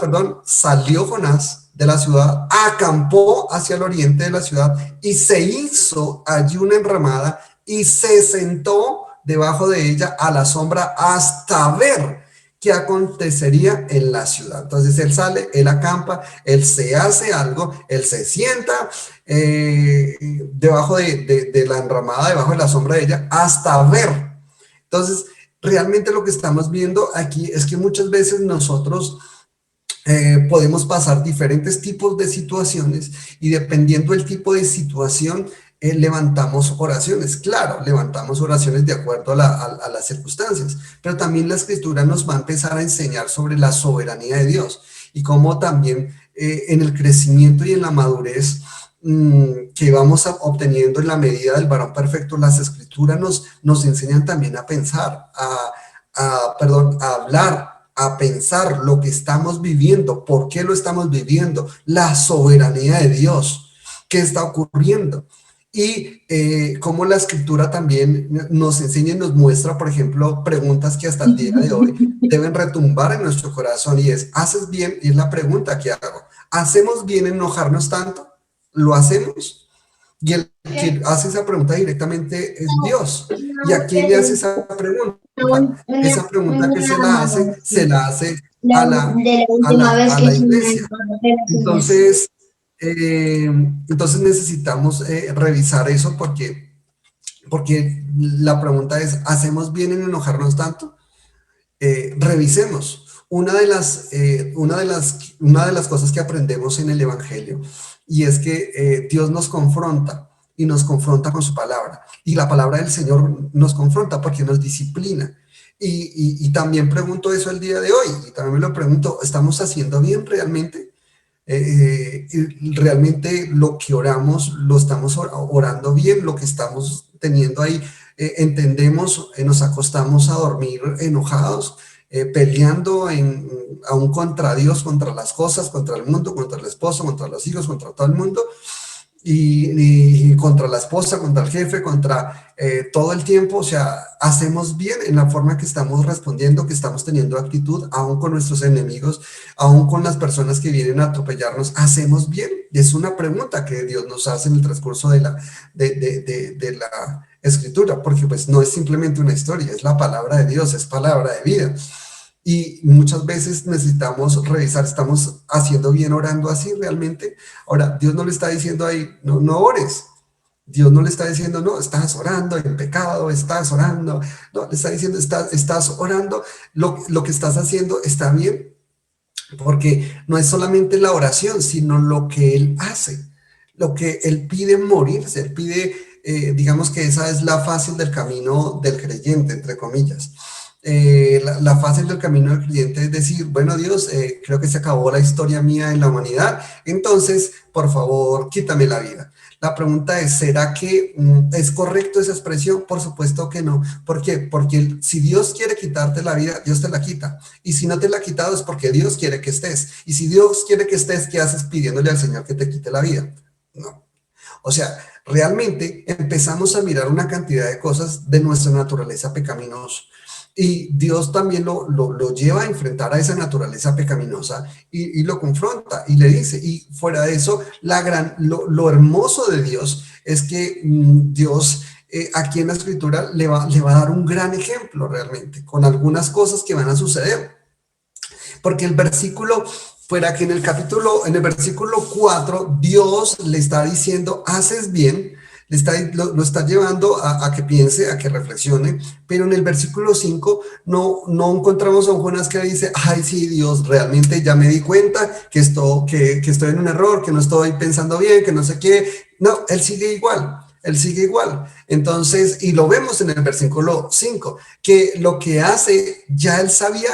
de la ciudad, acampó hacia el oriente de la ciudad y se hizo allí una enramada y se sentó debajo de ella a la sombra hasta ver qué acontecería en la ciudad. Entonces él sale, él acampa, él se hace algo, él se sienta debajo de la enramada, debajo de la sombra de ella, hasta ver. Entonces, realmente lo que estamos viendo aquí es que muchas veces nosotros podemos pasar diferentes tipos de situaciones, y dependiendo del tipo de situación, levantamos oraciones. Claro, levantamos oraciones de acuerdo a las circunstancias, pero también la escritura nos va a empezar a enseñar sobre la soberanía de Dios, y cómo también en el crecimiento y en la madurez que vamos obteniendo en la medida del varón perfecto, las escrituras nos enseñan también a pensar, a hablar, a pensar lo que estamos viviendo, por qué lo estamos viviendo, la soberanía de Dios, qué está ocurriendo. Y cómo la escritura también nos enseña y nos muestra, por ejemplo, preguntas que hasta el día de hoy deben retumbar en nuestro corazón, y es, ¿haces bien? Y es la pregunta que hago. ¿Hacemos bien en enojarnos tanto? ¿Lo hacemos? Y el que hace esa pregunta directamente es Dios. ¿Y a quién le hace esa pregunta? Esa pregunta que se la hace a de la última vez a que la hice una iglesia. relaciones. Entonces, entonces necesitamos revisar eso porque la pregunta es, ¿hacemos bien en enojarnos tanto? Revisemos. Una de las cosas que aprendemos en el Evangelio y es que Dios nos confronta y nos confronta con su palabra. Y la palabra del Señor nos confronta porque nos disciplina. Y también pregunto eso el día de hoy, y también me lo pregunto, ¿estamos haciendo bien realmente? Realmente lo que oramos lo estamos orando bien, lo que estamos teniendo ahí, entendemos, nos acostamos a dormir enojados, peleando aún contra Dios, contra las cosas, contra el mundo, contra el esposo, contra los hijos, contra todo el mundo, y contra la esposa, contra el jefe, contra todo el tiempo. O sea, hacemos bien en la forma que estamos respondiendo, que estamos teniendo actitud, aún con nuestros enemigos, aún con las personas que vienen a atropellarnos, hacemos bien. Y es una pregunta que Dios nos hace en el transcurso de la escritura, porque pues no es simplemente una historia, es la palabra de Dios, es palabra de vida. Y muchas veces necesitamos revisar, ¿estamos haciendo bien orando así realmente? Ahora, Dios no le está diciendo ahí, no, no ores. Dios no le está diciendo, no, estás orando en pecado, estás orando. No, le está diciendo, estás orando, lo que estás haciendo está bien, porque no es solamente la oración, sino lo que Él hace, lo que Él pide morirse, Él pide, digamos que esa es la fácil del camino del creyente, entre comillas. La fácil del camino del creyente es decir, bueno Dios, creo que se acabó la historia mía en la humanidad, entonces, por favor, quítame la vida. La pregunta es, ¿será que es correcto esa expresión? Por supuesto que no. ¿Por qué? Porque si Dios quiere quitarte la vida, Dios te la quita. Y si no te la ha quitado es porque Dios quiere que estés. Y si Dios quiere que estés, ¿qué haces pidiéndole al Señor que te quite la vida? No. O sea, realmente empezamos a mirar una cantidad de cosas de nuestra naturaleza pecaminosa. Y Dios también lo lleva a enfrentar a esa naturaleza pecaminosa y lo confronta y le dice, y fuera de eso, lo hermoso de Dios es que Dios aquí en la escritura le va a dar un gran ejemplo realmente, con algunas cosas que van a suceder. Porque el versículo, fuera que en el versículo 4 Dios le está diciendo, haces bien, lo está llevando a que piense, a que reflexione, pero en el versículo 5 no encontramos a un Jonás que dice, ay sí, Dios, realmente ya me di cuenta que estoy en un error, que no estoy pensando bien, que no sé qué. No, él sigue igual. Él sigue igual. Entonces, y lo vemos en el versículo 5 que lo que hace, ya él sabía,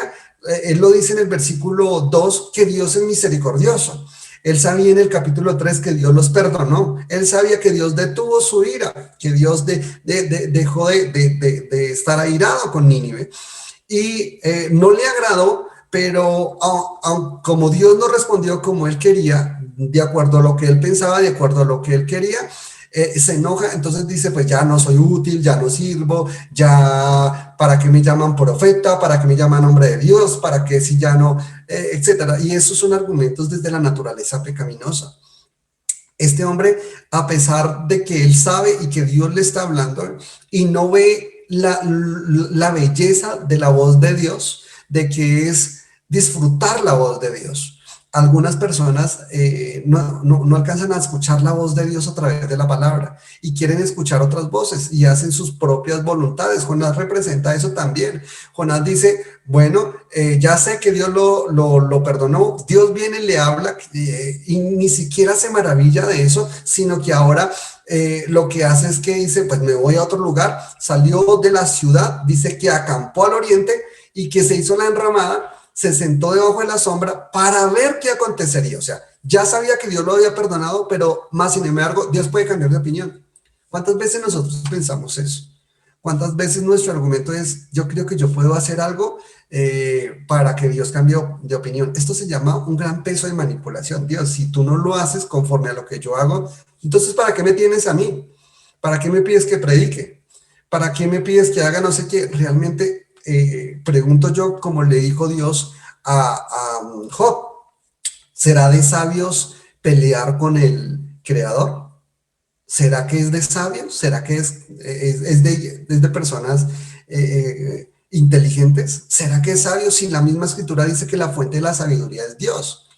él lo dice en el versículo 2 que Dios es misericordioso. Él sabía en el capítulo 3 que Dios los perdonó. Él sabía que Dios detuvo su ira, que Dios dejó de estar airado con Nínive. Y no le agradó, pero como Dios no respondió como él quería, de acuerdo a lo que él pensaba, de acuerdo a lo que él quería, se enoja, entonces dice, pues ya no soy útil, ya no sirvo, ya para qué me llaman profeta, para qué me llaman hombre de Dios, para qué si ya no, etcétera. Y esos son argumentos desde la naturaleza pecaminosa. Este hombre, a pesar de que él sabe y que Dios le está hablando y no ve la belleza de la voz de Dios, de que es disfrutar la voz de Dios. Algunas personas no alcanzan a escuchar la voz de Dios a través de la palabra y quieren escuchar otras voces y hacen sus propias voluntades. Jonás representa eso también. Jonás dice, bueno, ya sé que Dios lo perdonó, Dios viene y le habla y ni siquiera se maravilla de eso, sino que ahora lo que hace es que dice, pues me voy a otro lugar, salió de la ciudad, dice que acampó al oriente y que se hizo la enramada, se sentó debajo de la sombra para ver qué acontecería. O sea, ya sabía que Dios lo había perdonado, pero más sin embargo, Dios puede cambiar de opinión. ¿Cuántas veces nosotros pensamos eso? ¿Cuántas veces nuestro argumento es, yo creo que yo puedo hacer algo para que Dios cambie de opinión? Esto se llama un gran peso de manipulación. Dios, si tú no lo haces conforme a lo que yo hago, entonces ¿para qué me tienes a mí? ¿Para qué me pides que predique? ¿Para qué me pides que haga no sé qué? Realmente pregunto yo, como le dijo Dios a Job, ¿será de sabios pelear con el Creador? ¿Será que es de sabios? ¿Será que es de personas inteligentes? ¿Será que es sabio si la misma escritura dice que la fuente de la sabiduría es Dios?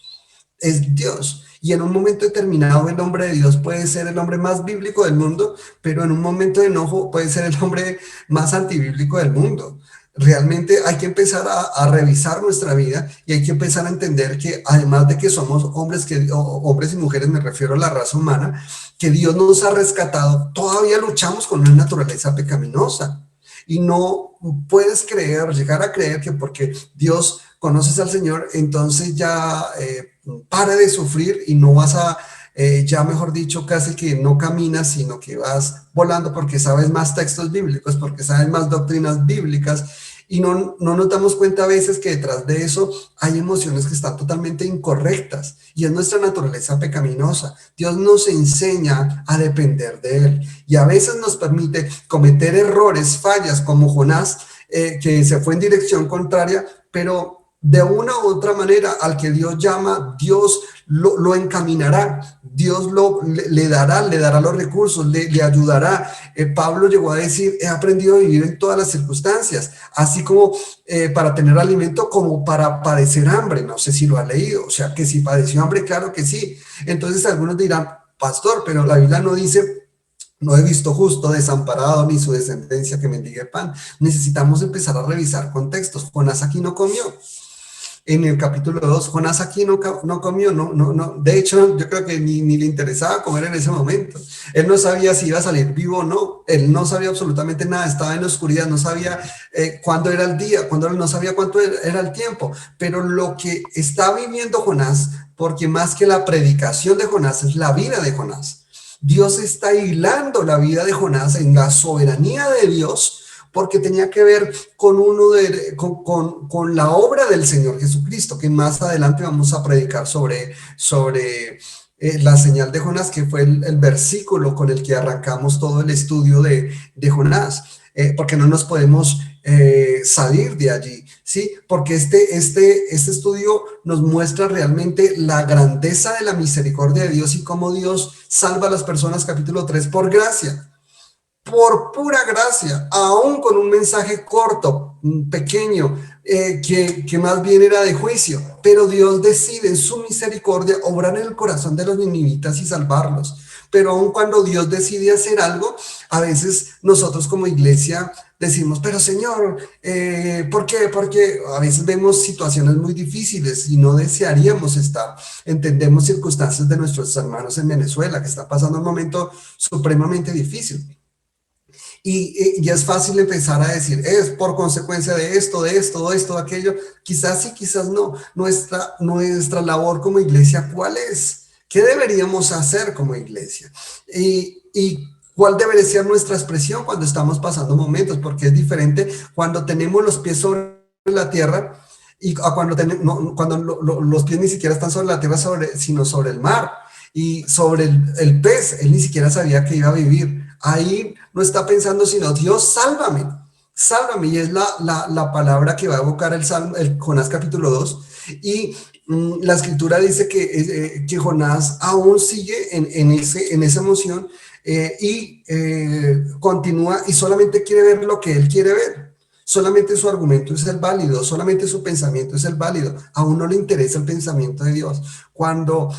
Es Dios. Y en un momento determinado el hombre de Dios puede ser el hombre más bíblico del mundo, pero en un momento de enojo puede ser el hombre más antibíblico del mundo. Realmente hay que empezar a revisar nuestra vida y hay que empezar a entender que además de que somos hombres y mujeres, me refiero a la raza humana, que Dios nos ha rescatado, todavía luchamos con una naturaleza pecaminosa. Y no puedes llegar a creer que porque Dios conoces al Señor, entonces ya para de sufrir y no vas a, ya mejor dicho, casi que no caminas, sino que vas volando porque sabes más textos bíblicos, porque sabes más doctrinas bíblicas y no nos damos cuenta a veces que detrás de eso hay emociones que están totalmente incorrectas y es nuestra naturaleza pecaminosa. Dios nos enseña a depender de Él y a veces nos permite cometer errores, fallas como Jonás, que se fue en dirección contraria, pero de una u otra manera al que Dios llama, Dios lo encaminará, Dios le dará los recursos, le ayudará. Pablo llegó a decir, he aprendido a vivir en todas las circunstancias, así como para tener alimento como para padecer hambre. No sé si lo ha leído, o sea que si padeció hambre, claro que sí. Entonces algunos dirán, pastor, pero la Biblia no dice, no he visto justo desamparado ni su descendencia que mendigue pan. Necesitamos empezar a revisar contextos. Jonás aquí no comió. En el capítulo 2, Jonás aquí no comió, no. De hecho, yo creo que ni le interesaba comer en ese momento. Él no sabía si iba a salir vivo o no. Él no sabía absolutamente nada, estaba en la oscuridad, no sabía cuándo era el día, no sabía cuánto era el tiempo. Pero lo que está viviendo Jonás, porque más que la predicación de Jonás, es la vida de Jonás. Dios está hilando la vida de Jonás en la soberanía de Dios, porque tenía que ver con la obra del Señor Jesucristo, que más adelante vamos a predicar sobre la señal de Jonás, que fue el versículo con el que arrancamos todo el estudio de Jonás, porque no nos podemos salir de allí, ¿sí? Porque este estudio nos muestra realmente la grandeza de la misericordia de Dios y cómo Dios salva a las personas, capítulo 3, por gracia. Por pura gracia, aún con un mensaje corto, pequeño, que más bien era de juicio, pero Dios decide en su misericordia obrar en el corazón de los ninivitas y salvarlos. Pero aún cuando Dios decide hacer algo, a veces nosotros como iglesia decimos, pero Señor, ¿por qué? Porque a veces vemos situaciones muy difíciles y no desearíamos estar. Entendemos circunstancias de nuestros hermanos en Venezuela, que está pasando un momento supremamente difícil. Y es fácil empezar a decir, es por consecuencia de esto, de aquello. Quizás sí, quizás no. Nuestra labor como iglesia, ¿cuál es? ¿Qué deberíamos hacer como iglesia? Y cuál debería ser nuestra expresión cuando estamos pasando momentos, porque es diferente cuando tenemos los pies sobre la tierra y cuando los pies ni siquiera están sobre la tierra, sino sobre el mar. Y sobre el pez, él ni siquiera sabía que iba a vivir. Ahí no está pensando sino, Dios, sálvame, sálvame. Y es la palabra que va a evocar el Jonás capítulo 2. Y la escritura dice que Jonás aún sigue en esa emoción y continúa y solamente quiere ver lo que él quiere ver. Solamente su argumento es el válido, solamente su pensamiento es el válido. Aún no le interesa el pensamiento de Dios. Cuando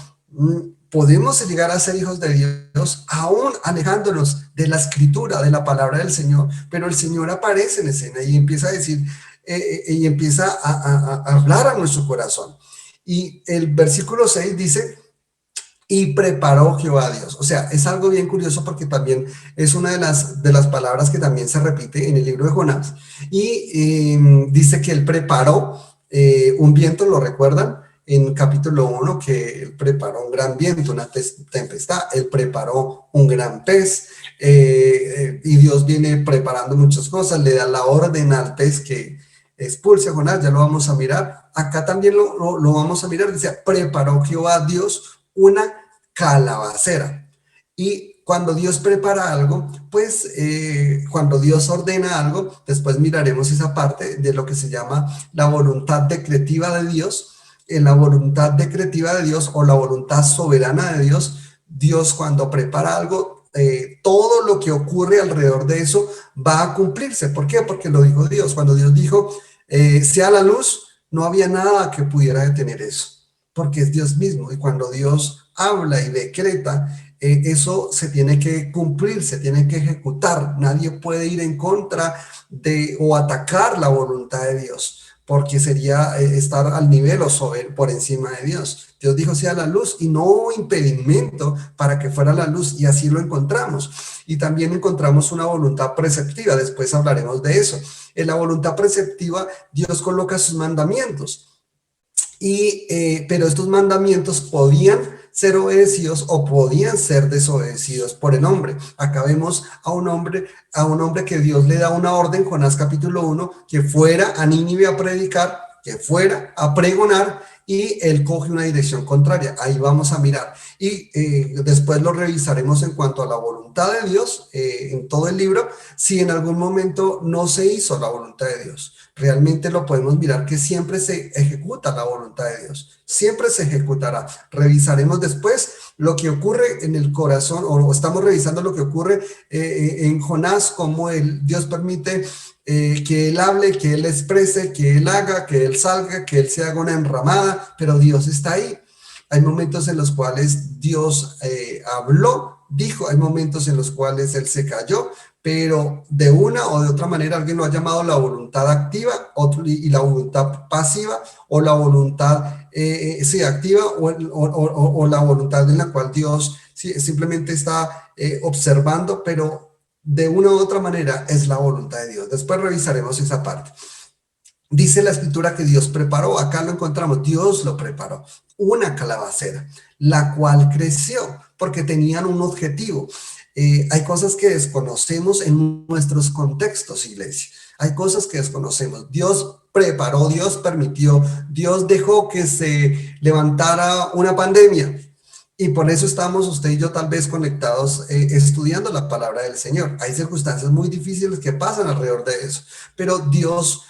podemos llegar a ser hijos de Dios aún alejándonos de la escritura, de la palabra del Señor, pero el Señor aparece en escena y empieza a decir, y empieza a hablar a nuestro corazón. Y el versículo 6 dice, y preparó Jehová a Dios. O sea, es algo bien curioso porque también es una de las palabras que también se repite en el libro de Jonás. Y dice que él preparó un viento, ¿lo recuerdan? En capítulo 1, que él preparó un gran viento, una tempestad, él preparó un gran pez, y Dios viene preparando muchas cosas, le da la orden al pez que expulse a Jonás, ya lo vamos a mirar, acá también lo vamos a mirar, dice, preparó Jehová Dios una calabacera, y cuando Dios prepara algo, pues cuando Dios ordena algo, después miraremos esa parte de lo que se llama la voluntad decretiva de Dios. En la voluntad decretiva de Dios o la voluntad soberana de Dios, Dios cuando prepara algo, todo lo que ocurre alrededor de eso va a cumplirse. ¿Por qué? Porque lo dijo Dios. Cuando Dios dijo, sea la luz, no había nada que pudiera detener eso, porque es Dios mismo. Y cuando Dios habla y decreta, eso se tiene que cumplir, se tiene que ejecutar. Nadie puede ir en contra de o atacar la voluntad de Dios, porque sería estar al nivel o por encima de Dios. Dios dijo sea la luz y no hubo impedimento para que fuera la luz, y así lo encontramos. Y también encontramos una voluntad preceptiva, después hablaremos de eso. En la voluntad preceptiva Dios coloca sus mandamientos, pero estos mandamientos podían ser obedecidos o podían ser desobedecidos por el hombre. Acá vemos a un hombre que Dios le da una orden, Jonás capítulo 1, que fuera a Nínive a predicar, que fuera a pregonar, y él coge una dirección contraria. Ahí vamos a mirar. Y después lo revisaremos en cuanto a la voluntad de Dios en todo el libro, si en algún momento no se hizo la voluntad de Dios. Realmente lo podemos mirar que siempre se ejecuta la voluntad de Dios, siempre se ejecutará. Revisaremos después lo que ocurre en el corazón, o estamos revisando lo que ocurre en Jonás, cómo Dios permite que él hable, que él exprese, que él haga, que él salga, que él se haga una enramada, pero Dios está ahí. Hay momentos en los cuales Dios habló, dijo, hay momentos en los cuales él se cayó, pero de una o de otra manera alguien lo ha llamado la voluntad activa, y la voluntad pasiva, o la voluntad sí, activa, o la voluntad en la cual Dios simplemente está observando, pero de una u otra manera es la voluntad de Dios. Después revisaremos esa parte. Dice la escritura que Dios preparó, acá lo encontramos, Dios lo preparó, una calabacera, la cual creció porque tenían un objetivo. Hay cosas que desconocemos en nuestros contextos, iglesia. Hay cosas que desconocemos. Dios preparó, Dios permitió, Dios dejó que se levantara una pandemia. Y por eso estamos usted y yo tal vez conectados estudiando la palabra del Señor. Hay circunstancias muy difíciles que pasan alrededor de eso, pero Dios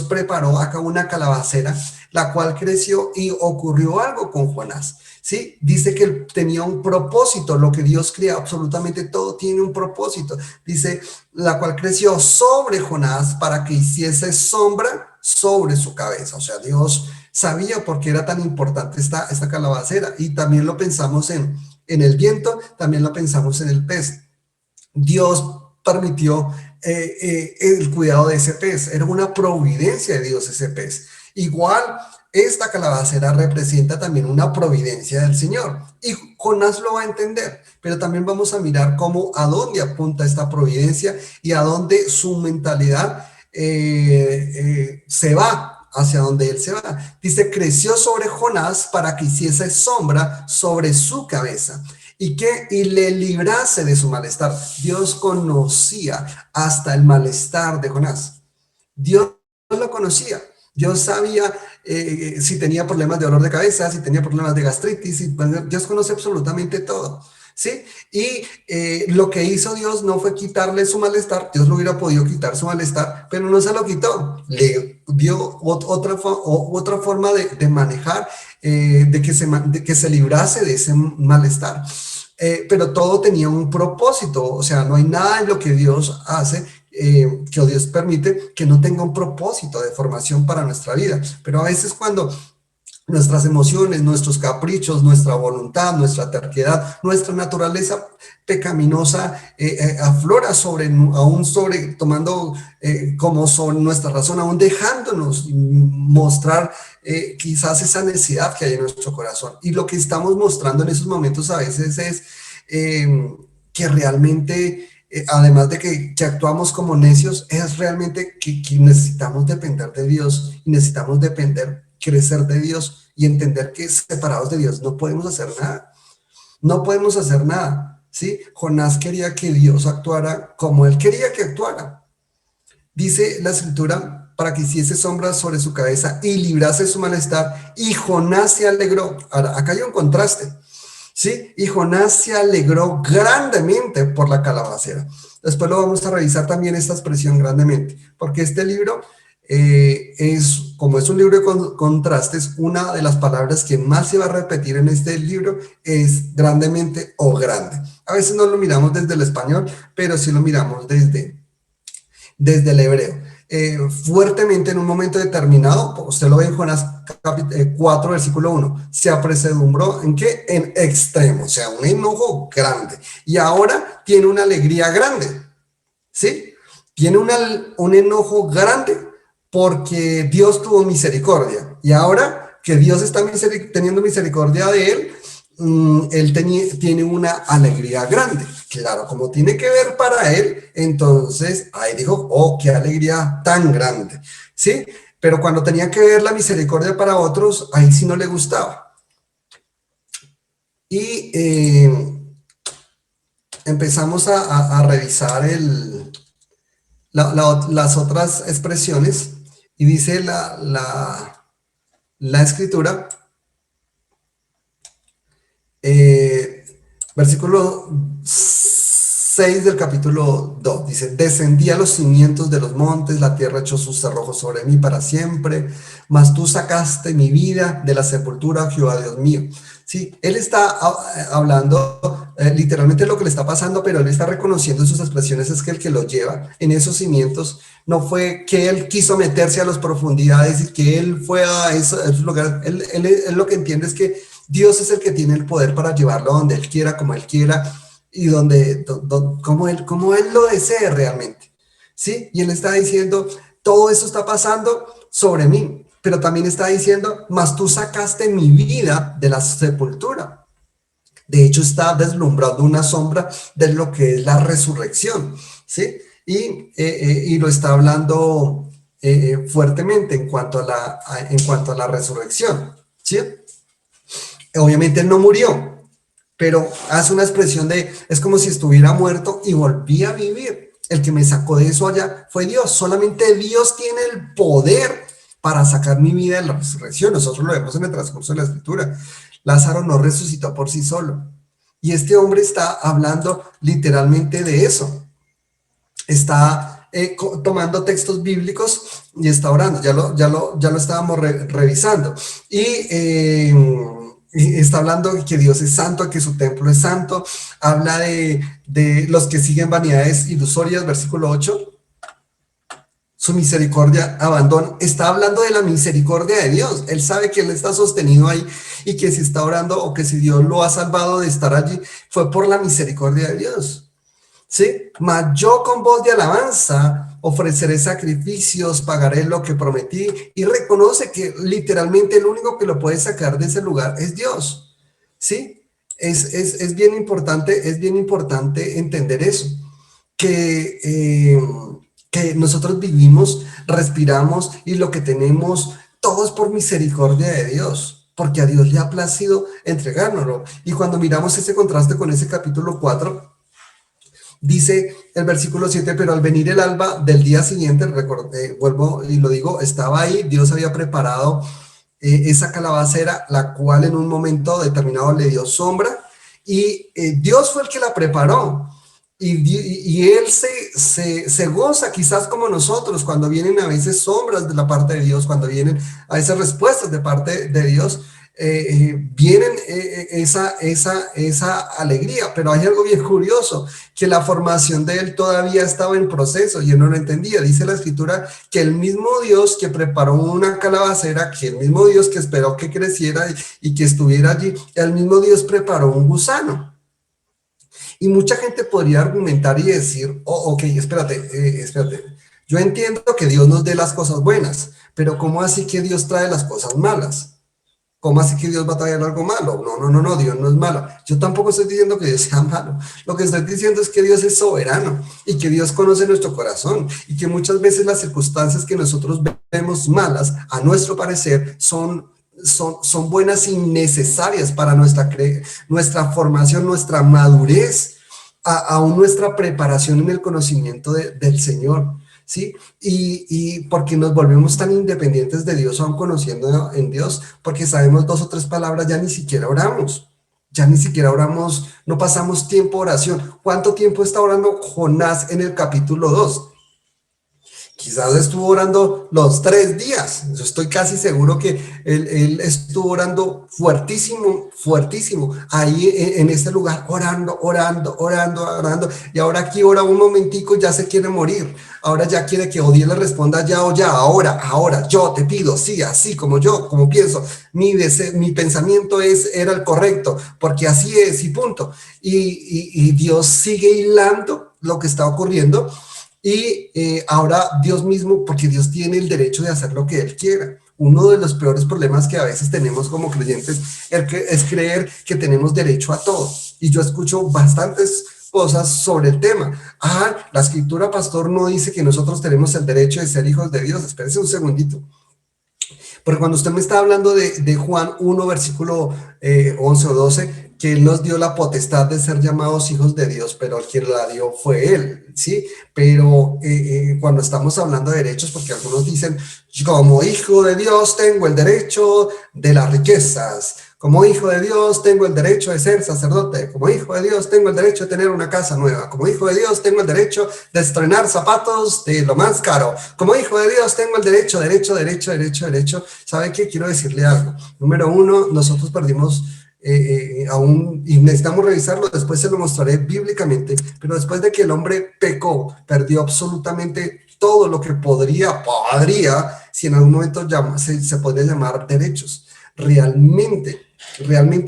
preparó acá una calabacera, la cual creció, y ocurrió algo con Jonás. ¿Sí? Dice que él tenía un propósito. Lo que Dios crea, absolutamente todo tiene un propósito. Dice, la cual creció sobre Jonás para que hiciese sombra sobre su cabeza. O sea, Dios sabía por qué era tan importante esta calabacera. Y también lo pensamos en el viento, también lo pensamos en el pez. Dios permitió el cuidado de ese pez. Era una providencia de Dios ese pez. Igual, esta calabacera representa también una providencia del Señor. Y Jonás lo va a entender, pero también vamos a mirar a dónde apunta esta providencia y a dónde su mentalidad se va, hacia donde él se va. Dice, creció sobre Jonás para que hiciese sombra sobre su cabeza y le librase de su malestar. Dios conocía hasta el malestar de Jonás. Dios lo conocía. Dios sabía si tenía problemas de dolor de cabeza, si tenía problemas de gastritis. Dios conoce absolutamente todo, ¿sí? Y lo que hizo Dios no fue quitarle su malestar. Dios lo hubiera podido quitar su malestar, pero no se lo quitó. Le dio otra forma de manejar, de que se librase de ese malestar. Pero todo tenía un propósito. O sea, no hay nada en lo que Dios hace, que Dios permite, que no tenga un propósito de formación para nuestra vida. Pero a veces cuando nuestras emociones, nuestros caprichos, nuestra voluntad, nuestra terquedad, nuestra naturaleza pecaminosa aflora tomando como son nuestra razón, aún dejándonos mostrar quizás esa necesidad que hay en nuestro corazón. Y lo que estamos mostrando en esos momentos a veces es que realmente, además de que actuamos como necios, es realmente que necesitamos depender de Dios, y necesitamos crecer de Dios y entender que separados de Dios no podemos hacer nada. No podemos hacer nada, ¿sí? Jonás quería que Dios actuara como él quería que actuara. Dice la escritura, para que hiciese sombra sobre su cabeza y librase su malestar, y Jonás se alegró. Ahora, acá hay un contraste, ¿sí? Y Jonás se alegró grandemente por la calabacera. Después lo vamos a revisar también esta expresión grandemente, porque este libro como es un libro de contrastes, una de las palabras que más se va a repetir en este libro es grandemente o grande. A veces no lo miramos desde el español, pero sí lo miramos desde el hebreo. Fuertemente en un momento determinado, usted lo ve en Jonás 4, versículo 1, se apresuró ¿en qué? En extremo, o sea, un enojo grande. Y ahora tiene una alegría grande, ¿sí? Tiene un enojo grande porque Dios tuvo misericordia. Y ahora que Dios está teniendo misericordia de él, él tiene una alegría grande. Claro, como tiene que ver para él, entonces ahí dijo, oh, qué alegría tan grande, ¿sí? Pero cuando tenía que ver la misericordia para otros, ahí sí no le gustaba. Y empezamos a revisar las otras expresiones y dice la escritura, versículo 6 del capítulo 2, dice, descendí a los cimientos de los montes, la tierra echó sus cerrojos sobre mí para siempre, mas tú sacaste mi vida de la sepultura, Jehová Dios mío. Sí, él está hablando literalmente lo que le está pasando, pero él está reconociendo sus expresiones, es que el que lo lleva en esos cimientos no fue que él quiso meterse a las profundidades y que él fue a esos lugares. Él lo que entiende es que Dios es el que tiene el poder para llevarlo donde él quiera, como él quiera y como él lo desee realmente. ¿Sí? Y él está diciendo, todo eso está pasando sobre mí, pero también está diciendo, mas tú sacaste mi vida de la sepultura. De hecho, está deslumbrando una sombra de lo que es la resurrección, ¿sí? Y lo está hablando fuertemente en cuanto a la resurrección, ¿sí? Obviamente él no murió, pero hace una expresión es como si estuviera muerto y volvía a vivir. El que me sacó de eso allá fue Dios. Solamente Dios tiene el poder para sacar mi vida de la resurrección. Nosotros lo vemos en el transcurso de la escritura. Lázaro no resucitó por sí solo. Y este hombre está hablando literalmente de eso. Está tomando textos bíblicos y está orando. Ya lo estábamos revisando. Y está hablando de que Dios es santo, que su templo es santo. Habla de los que siguen vanidades ilusorias, versículo 8. Su misericordia abandona. Está hablando de la misericordia de Dios. Él sabe que él está sostenido ahí y que si está orando o que si Dios lo ha salvado de estar allí, fue por la misericordia de Dios. ¿Sí? Mas yo con voz de alabanza ofreceré sacrificios, pagaré lo que prometí, y reconoce que literalmente el único que lo puede sacar de ese lugar es Dios. ¿Sí? Es bien importante entender eso, que nosotros vivimos, respiramos y lo que tenemos, todo es por misericordia de Dios, porque a Dios le ha placido entregárnoslo. Y cuando miramos ese contraste con ese capítulo 4, dice el versículo 7, pero al venir el alba del día siguiente, vuelvo y lo digo, estaba ahí, Dios había preparado esa calabacera, la cual en un momento determinado le dio sombra, y Dios fue el que la preparó. Y él se goza, quizás como nosotros, cuando vienen a veces sombras de la parte de Dios, cuando vienen a veces respuestas de parte de Dios, vienen esa alegría. Pero hay algo bien curioso, que la formación de él todavía estaba en proceso y él no lo entendía. Dice la escritura que el mismo Dios que preparó una calabacera, que el mismo Dios que esperó que creciera y que estuviera allí, el mismo Dios preparó un gusano. Y mucha gente podría argumentar y decir, oh, ok, espérate, yo entiendo que Dios nos dé las cosas buenas, pero ¿cómo así que Dios trae las cosas malas? ¿Cómo así que Dios va a traer algo malo? No, Dios no es malo. Yo tampoco estoy diciendo que Dios sea malo. Lo que estoy diciendo es que Dios es soberano y que Dios conoce nuestro corazón y que muchas veces las circunstancias que nosotros vemos malas, a nuestro parecer, son buenas y necesarias para nuestra formación, nuestra madurez, aún nuestra preparación en el conocimiento del Señor, ¿sí? Y porque nos volvemos tan independientes de Dios, aún conociendo en Dios, porque sabemos 2 o 3 palabras, ya ni siquiera oramos, no pasamos tiempo de oración. ¿Cuánto tiempo está orando Jonás en el capítulo 2? Quizás estuvo orando los 3 días. Yo estoy casi seguro que él estuvo orando fuertísimo, fuertísimo, ahí en este lugar, orando, orando, orando, orando. Y ahora aquí ora un momentico, ya se quiere morir. Ahora ya quiere que Odiel le responda ya o ya, ahora, yo te pido, sí, así como yo, como pienso. Mi pensamiento era el correcto, porque así es y punto. Y Dios sigue hilando lo que está ocurriendo. Y ahora Dios mismo, porque Dios tiene el derecho de hacer lo que Él quiera. Uno de los peores problemas que a veces tenemos como creyentes es creer que tenemos derecho a todo. Y yo escucho bastantes cosas sobre el tema. La escritura, pastor, no dice que nosotros tenemos el derecho de ser hijos de Dios. Espérese un segundito. Porque cuando usted me está hablando de Juan 1, versículo 11 o 12, que Él nos dio la potestad de ser llamados hijos de Dios, pero el quien la dio fue Él, ¿sí? Pero cuando estamos hablando de derechos, porque algunos dicen, como hijo de Dios tengo el derecho de las riquezas, como hijo de Dios tengo el derecho de ser sacerdote, como hijo de Dios tengo el derecho de tener una casa nueva, como hijo de Dios tengo el derecho de estrenar zapatos de lo más caro, como hijo de Dios tengo el derecho. ¿Sabe qué? Quiero decirle algo. Número uno, nosotros perdimos aún, y necesitamos revisarlo, después se lo mostraré bíblicamente, pero después de que el hombre pecó, perdió absolutamente todo lo que podría, si en algún momento se podría llamar derechos. Realmente,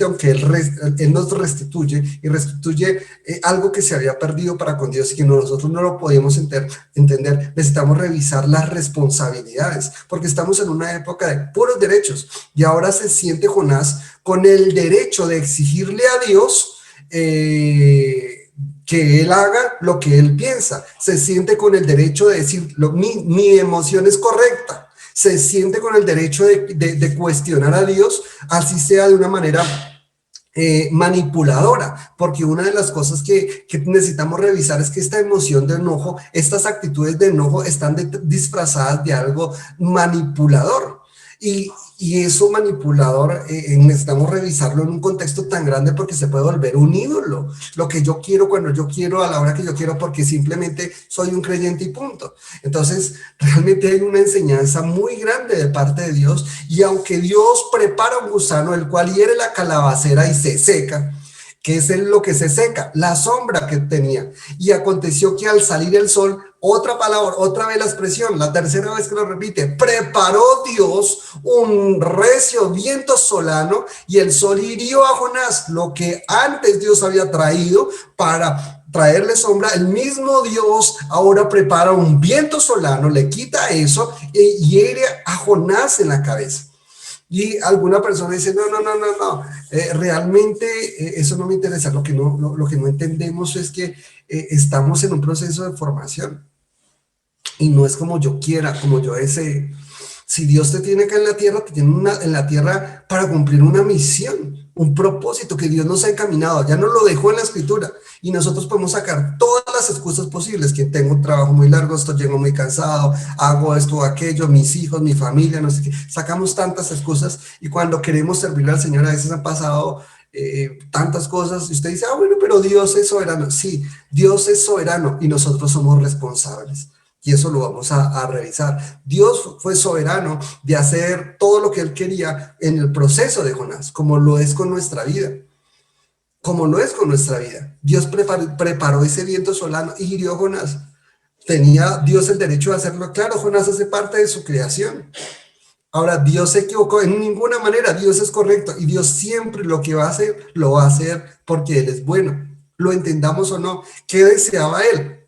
aunque él nos restituye y restituye algo que se había perdido para con Dios y que nosotros no lo podíamos entender, necesitamos revisar las responsabilidades, porque estamos en una época de puros derechos y ahora se siente Jonás con el derecho de exigirle a Dios que él haga lo que él piensa, se siente con el derecho de decir, mi emoción es correcta, se siente con el derecho de cuestionar a Dios, así sea de una manera manipuladora, porque una de las cosas que necesitamos revisar es que esta emoción de enojo, estas actitudes de enojo están disfrazadas de algo manipulador. Y eso manipulador necesitamos revisarlo en un contexto tan grande porque se puede volver un ídolo. Lo que yo quiero cuando yo quiero a la hora que yo quiero porque simplemente soy un creyente y punto. Entonces realmente hay una enseñanza muy grande de parte de Dios y aunque Dios prepara un gusano el cual hiere la calabacera y se seca, que es lo que se seca, la sombra que tenía. Y aconteció que al salir el sol, otra palabra, otra vez la expresión, la tercera vez que lo repite, preparó Dios un recio viento solano y el sol hirió a Jonás, lo que antes Dios había traído para traerle sombra. El mismo Dios ahora prepara un viento solano, le quita eso y hiere a Jonás en la cabeza. Y alguna persona dice, no, realmente eso no me interesa. Lo que no entendemos es que estamos en un proceso de formación y no es como yo quiera, como yo desee. Si Dios te tiene acá en la tierra, te tiene en la tierra para cumplir una misión, un propósito que Dios nos ha encaminado, ya nos lo dejó en la escritura y nosotros podemos sacar todas las excusas posibles, que tengo un trabajo muy largo, llego muy cansado, hago esto, aquello, mis hijos, mi familia, no sé qué, sacamos tantas excusas y cuando queremos servirle al Señor a veces han pasado tantas cosas y usted dice, bueno, pero Dios es soberano. Sí, Dios es soberano y nosotros somos responsables. Y eso lo vamos a revisar. Dios fue soberano de hacer todo lo que Él quería en el proceso de Jonás, como lo es con nuestra vida. Como lo es con nuestra vida. Dios preparó ese viento solano y hirió a Jonás. ¿Tenía Dios el derecho de hacerlo? Claro, Jonás hace parte de su creación. Ahora, Dios se equivocó en ninguna manera. Dios es correcto y Dios siempre lo que va a hacer, lo va a hacer porque Él es bueno. Lo entendamos o no. ¿Qué deseaba Él?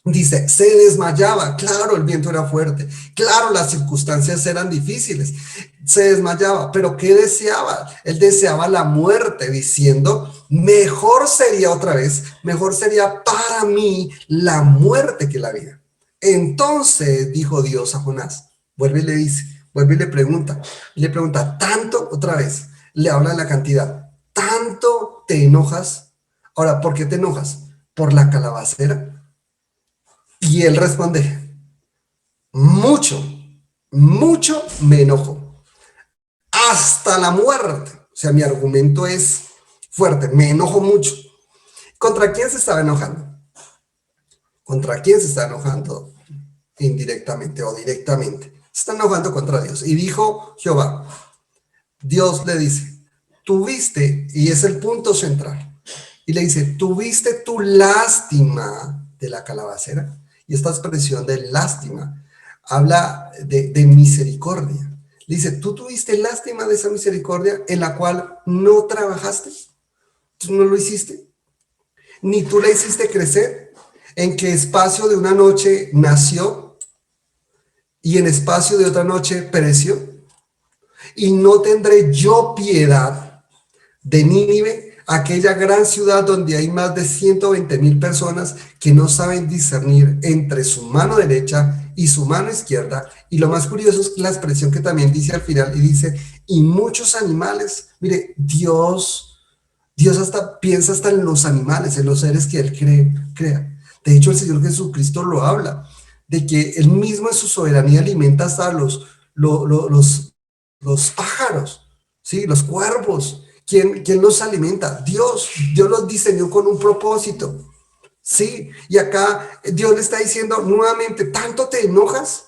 Dice, se desmayaba, claro, el viento era fuerte, claro, las circunstancias eran difíciles, se desmayaba, pero ¿qué deseaba? Él deseaba la muerte, diciendo, mejor sería otra vez, mejor sería para mí la muerte que la vida. Entonces dijo Dios a Jonás, vuelve y le dice, vuelve y le pregunta, tanto, otra vez, le habla de la cantidad, tanto te enojas. Ahora, ¿por qué te enojas? ¿Por la calabacera? Y él responde, mucho, mucho me enojo, hasta la muerte. O sea, mi argumento es fuerte, me enojo mucho. ¿Contra quién se estaba enojando? ¿Contra quién se está enojando indirectamente o directamente. Se están enojando contra Dios. Y dijo Jehová, Dios le dice, tuviste, y es el punto central, y le dice, tuviste tu lástima de la calabacera. Y esta expresión de lástima habla de misericordia. Le dice, tú tuviste lástima de esa misericordia en la cual no trabajaste, tú no lo hiciste, ni tú la hiciste crecer, en que espacio de una noche nació y en espacio de otra noche pereció. Y no tendré yo piedad de Nínive, aquella gran ciudad donde hay más de 120,000 personas que no saben discernir entre su mano derecha y su mano izquierda. Y lo más curioso es la expresión que también dice al final, y dice, y muchos animales. Mire, Dios hasta piensa hasta en los animales, en los seres que Él crea. De hecho, el Señor Jesucristo lo habla, de que Él mismo en su soberanía alimenta hasta los pájaros, ¿sí? Los cuervos. ¿Quién los alimenta? Dios los diseñó con un propósito, ¿sí? Y acá Dios le está diciendo nuevamente, ¿tanto te enojas?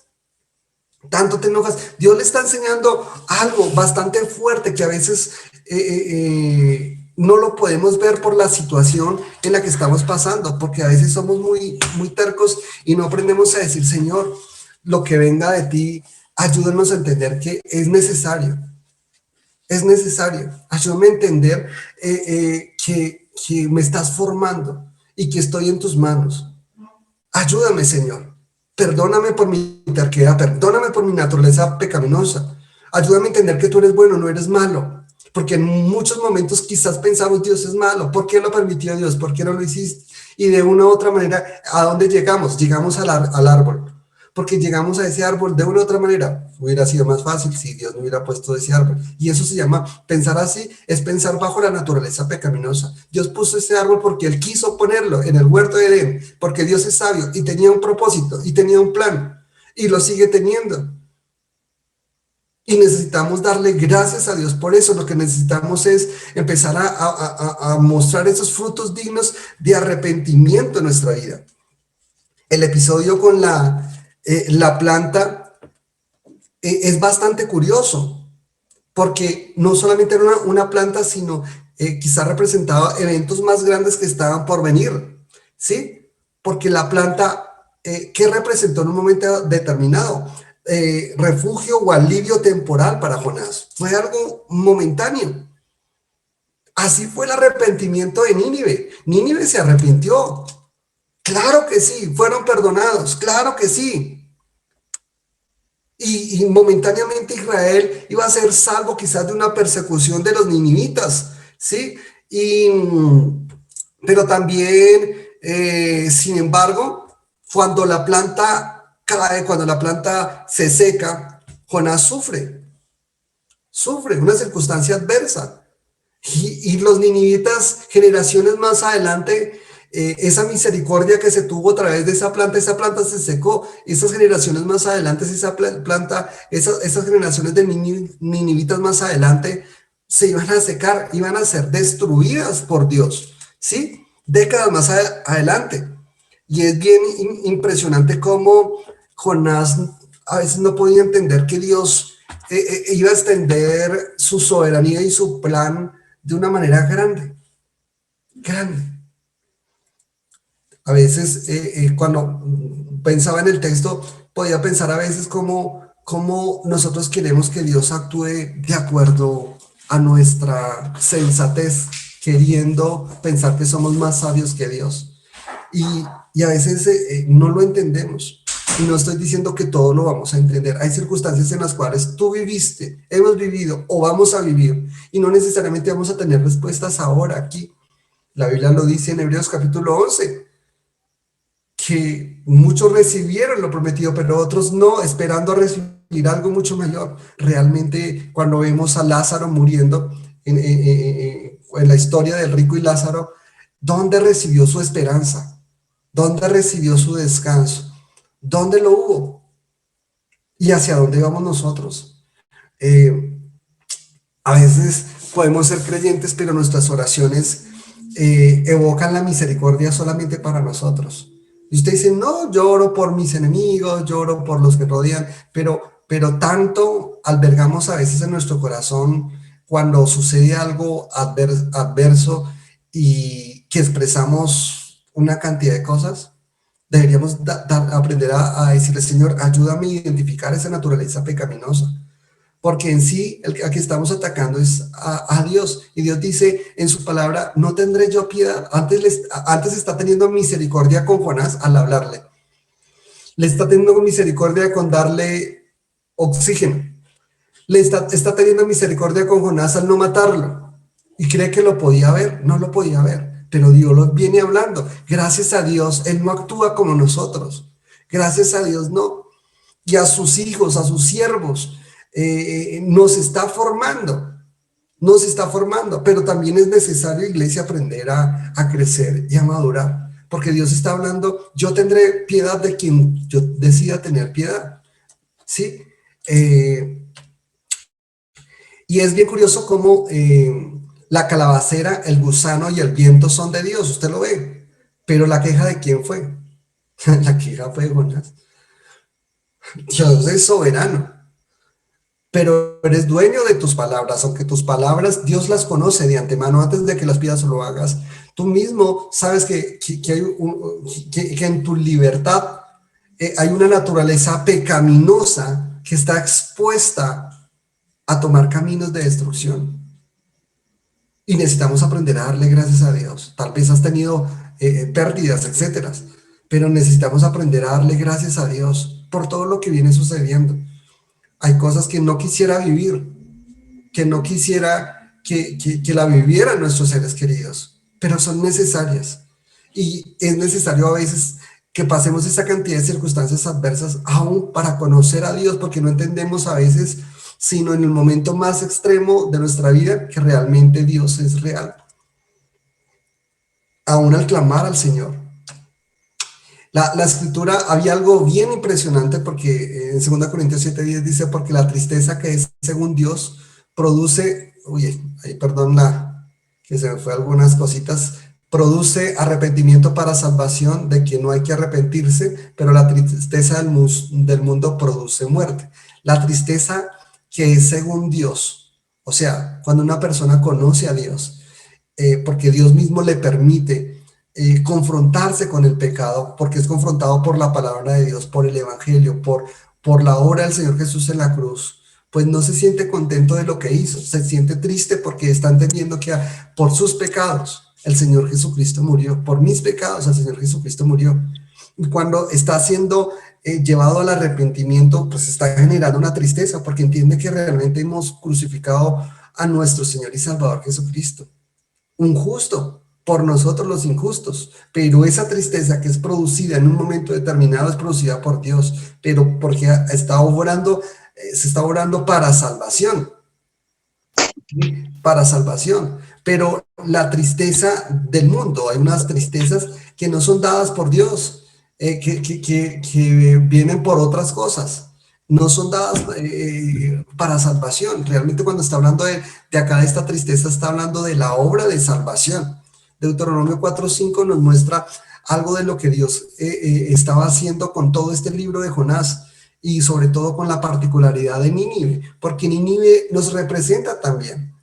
Tanto te enojas. Dios le está enseñando algo bastante fuerte que a veces no lo podemos ver por la situación en la que estamos pasando, porque a veces somos muy, muy tercos y no aprendemos a decir, Señor, lo que venga de ti, ayúdanos a entender que es necesario. Es necesario. Ayúdame a entender que me estás formando y que estoy en tus manos. Ayúdame, Señor. Perdóname por mi terquedad, perdóname por mi naturaleza pecaminosa. Ayúdame a entender que tú eres bueno, no eres malo. Porque en muchos momentos quizás pensamos, Dios es malo. ¿Por qué lo permitió Dios? ¿Por qué no lo hiciste? Y de una u otra manera, ¿a dónde llegamos? Llegamos al árbol. Porque llegamos a ese árbol de una u otra manera. Hubiera sido más fácil si Dios no hubiera puesto ese árbol. Y eso se llama, pensar así, es pensar bajo la naturaleza pecaminosa. Dios puso ese árbol porque Él quiso ponerlo en el huerto de Edén, porque Dios es sabio y tenía un propósito y tenía un plan y lo sigue teniendo. Y necesitamos darle gracias a Dios por eso. Lo que necesitamos es empezar a mostrar esos frutos dignos de arrepentimiento en nuestra vida. El episodio con la planta es bastante curioso, porque no solamente era una planta, sino quizá representaba eventos más grandes que estaban por venir, ¿sí? Porque la planta, ¿qué representó en un momento determinado? Refugio o alivio temporal para Jonás. Fue algo momentáneo. Así fue el arrepentimiento de Nínive. Nínive se arrepintió. Claro que sí, fueron perdonados, claro que sí. Y momentáneamente Israel iba a ser salvo quizás de una persecución de los ninivitas, ¿sí? Pero también, sin embargo, cuando la planta cae, cuando la planta se seca, Jonás sufre una circunstancia adversa. Y los ninivitas, generaciones más adelante, esa misericordia que se tuvo a través de esa planta se secó. Esas generaciones más adelante, esa planta, esas generaciones de ninivitas más adelante se iban a secar, iban a ser destruidas por Dios, ¿sí? Décadas más adelante. Y es bien impresionante cómo Jonás a veces no podía entender que Dios iba a extender su soberanía y su plan de una manera grande. A veces, cuando pensaba en el texto, podía pensar a veces cómo nosotros queremos que Dios actúe de acuerdo a nuestra sensatez, queriendo pensar que somos más sabios que Dios. Y a veces no lo entendemos. Y no estoy diciendo que todo lo vamos a entender. Hay circunstancias en las cuales tú viviste, hemos vivido o vamos a vivir, y no necesariamente vamos a tener respuestas ahora aquí. La Biblia lo dice en Hebreos capítulo 11, que muchos recibieron lo prometido, pero otros no, esperando a recibir algo mucho mayor. Realmente, cuando vemos a Lázaro muriendo en la historia del rico y Lázaro, ¿dónde recibió su esperanza? ¿Dónde recibió su descanso? ¿Dónde lo hubo? ¿Y hacia dónde vamos nosotros? A veces podemos ser creyentes, pero nuestras oraciones evocan la misericordia solamente para nosotros. Y usted dice, no, yo oro por mis enemigos, yo oro por los que rodean, pero tanto albergamos a veces en nuestro corazón cuando sucede algo adverso y que expresamos una cantidad de cosas. Deberíamos aprender a decirle, Señor, ayúdame a identificar esa naturaleza pecaminosa, porque en sí el que estamos atacando es a Dios, y Dios dice en su palabra, no tendré yo piedad. Antes está teniendo misericordia con Jonás al hablarle, le está teniendo misericordia con darle oxígeno, está teniendo misericordia con Jonás al no matarlo, y cree que lo podía ver, no lo podía ver, pero Dios lo viene hablando. Gracias a Dios, Él no actúa como nosotros, gracias a Dios no, y a sus hijos, a sus siervos, nos está formando, pero también es necesario, iglesia, aprender a crecer y a madurar, porque Dios está hablando, yo tendré piedad de quien yo decida tener piedad, ¿sí? Y es bien curioso cómo la calabacera, el gusano y el viento son de Dios, usted lo ve, pero la queja de quién fue, la queja fue de Jonás. Dios es soberano, pero eres dueño de tus palabras, aunque tus palabras Dios las conoce de antemano antes de que las pidas o lo hagas. Tú mismo sabes que en tu libertad hay una naturaleza pecaminosa que está expuesta a tomar caminos de destrucción. Y necesitamos aprender a darle gracias a Dios. Tal vez has tenido pérdidas, etcétera, pero necesitamos aprender a darle gracias a Dios por todo lo que viene sucediendo. Hay cosas que no quisiera vivir, que no quisiera que la vivieran nuestros seres queridos, pero son necesarias. Y es necesario a veces que pasemos esa cantidad de circunstancias adversas aún para conocer a Dios, porque no entendemos a veces, sino en el momento más extremo de nuestra vida, que realmente Dios es real. Aún al clamar al Señor. La escritura, había algo bien impresionante, porque en 2 Corintios 7:10 dice, porque la tristeza que es según Dios produce, perdón, que se me fue algunas cositas, produce arrepentimiento para salvación de quien no hay que arrepentirse, pero la tristeza del mundo produce muerte. La tristeza que es según Dios, o sea, cuando una persona conoce a Dios, porque Dios mismo le permite confrontarse con el pecado, porque es confrontado por la palabra de Dios, por el evangelio, por la obra del Señor Jesús en la cruz, pues no se siente contento de lo que hizo, se siente triste porque está entendiendo que por sus pecados el Señor Jesucristo murió, por mis pecados el Señor Jesucristo murió. Y cuando está siendo llevado al arrepentimiento, pues está generando una tristeza, porque entiende que realmente hemos crucificado a nuestro Señor y Salvador Jesucristo, un justo por nosotros los injustos, pero esa tristeza que es producida en un momento determinado es producida por Dios, pero porque se está obrando para salvación, ¿sí? Para salvación. Pero la tristeza del mundo, hay unas tristezas que no son dadas por Dios, que vienen por otras cosas, no son dadas para salvación. Realmente cuando está hablando de acá de esta tristeza, está hablando de la obra de salvación. Deuteronomio 4:5 nos muestra algo de lo que Dios estaba haciendo con todo este libro de Jonás, y sobre todo con la particularidad de Nínive, porque Nínive nos representa también.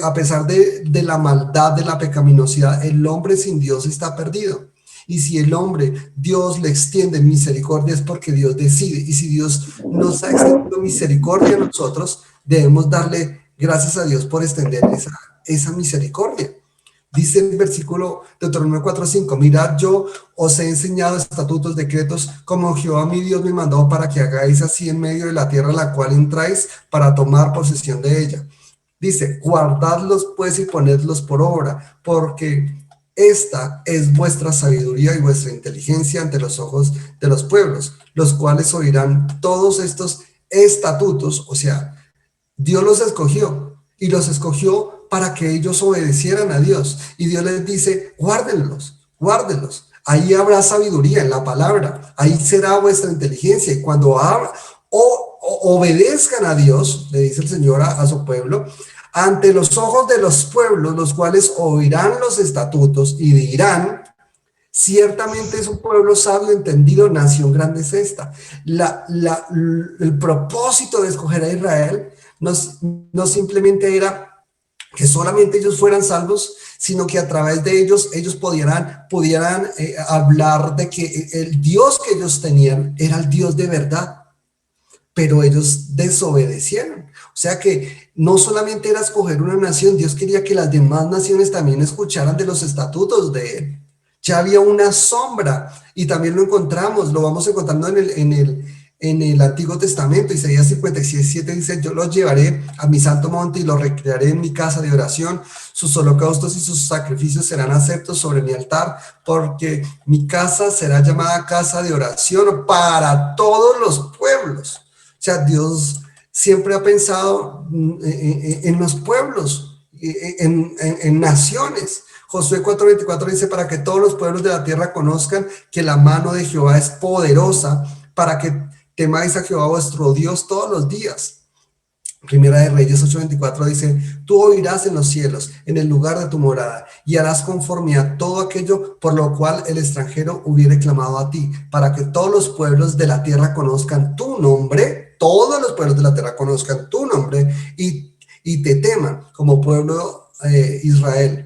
A pesar de la maldad, de la pecaminosidad, el hombre sin Dios está perdido. Y si el hombre, Dios le extiende misericordia, es porque Dios decide. Y si Dios nos ha extendido misericordia a nosotros, debemos darle gracias a Dios por extender esa misericordia. Dice el versículo de Deuteronomio 4:5, mirad, yo os he enseñado estatutos, decretos, como Jehová mi Dios me mandó, para que hagáis así en medio de la tierra a la cual entráis, para tomar posesión de ella. Dice, guardadlos pues y ponedlos por obra, porque esta es vuestra sabiduría y vuestra inteligencia ante los ojos de los pueblos, los cuales oirán todos estos estatutos. O sea, Dios los escogió, y los escogió para que ellos obedecieran a Dios. Y Dios les dice, guárdenlos, guárdenlos. Ahí habrá sabiduría en la palabra, ahí será vuestra inteligencia. Y cuando obedezcan a Dios, le dice el Señor a su pueblo, ante los ojos de los pueblos, los cuales oirán los estatutos y dirán, Ciertamente es un pueblo sabio, entendido, nación grande es esta. El propósito de escoger a Israel no simplemente era que solamente ellos fueran salvos, sino que a través de ellos pudieran hablar de que el Dios que ellos tenían era el Dios de verdad, pero ellos desobedecieron. O sea que no solamente era escoger una nación, Dios quería que las demás naciones también escucharan de los estatutos de Él. Ya había una sombra y también lo encontramos, lo vamos encontrando en el Antiguo Testamento. Isaías 57 dice: yo los llevaré a mi santo monte y los recrearé en mi casa de oración. Sus holocaustos y sus sacrificios serán aceptos sobre mi altar, porque mi casa será llamada casa de oración para todos los pueblos. O sea, Dios siempre ha pensado en los pueblos, en naciones. Josué 4:24 dice: para que todos los pueblos de la tierra conozcan que la mano de Jehová es poderosa, para que temáis a Jehová vuestro Dios todos los días. Primera de Reyes 8:24 dice: tú oirás en los cielos, en el lugar de tu morada, y harás conforme a todo aquello por lo cual el extranjero hubiere clamado a ti, para que todos los pueblos de la tierra conozcan tu nombre, todos los pueblos de la tierra conozcan tu nombre y te teman como pueblo Israel,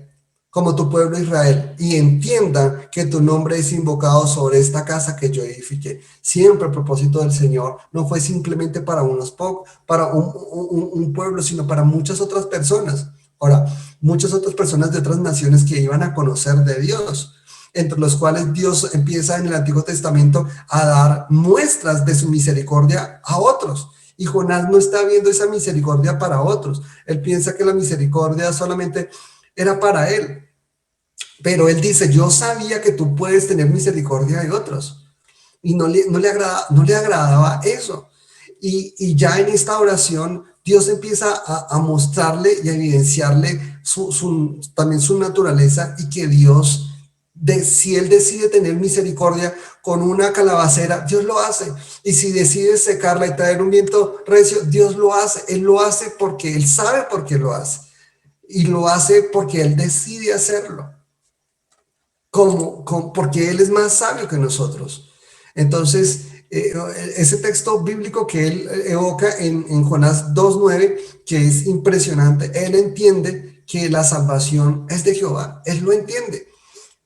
como tu pueblo Israel, y entienda que tu nombre es invocado sobre esta casa que yo edifiqué. Siempre el propósito del Señor no fue simplemente para unos pocos, para un pueblo, sino para muchas otras personas. Ahora, muchas otras personas de otras naciones que iban a conocer de Dios, entre los cuales Dios empieza en el Antiguo Testamento a dar muestras de su misericordia a otros. Y Jonás no está viendo esa misericordia para otros. Él piensa que la misericordia solamente era para él. Pero él dice: yo sabía que tú puedes tener misericordia de otros. Y no le agradaba eso. Y ya en esta oración, Dios empieza a mostrarle y a evidenciarle también su naturaleza, y que Dios, si Él decide tener misericordia con una calabacera, Dios lo hace. Y si decide secarla y traer un viento recio, Dios lo hace. Él lo hace porque Él sabe por qué lo hace. Y lo hace porque Él decide hacerlo. Porque Él es más sabio que nosotros. Entonces, ese texto bíblico que él evoca en Jonás 2:9, que es impresionante, él entiende que la salvación es de Jehová, él lo entiende.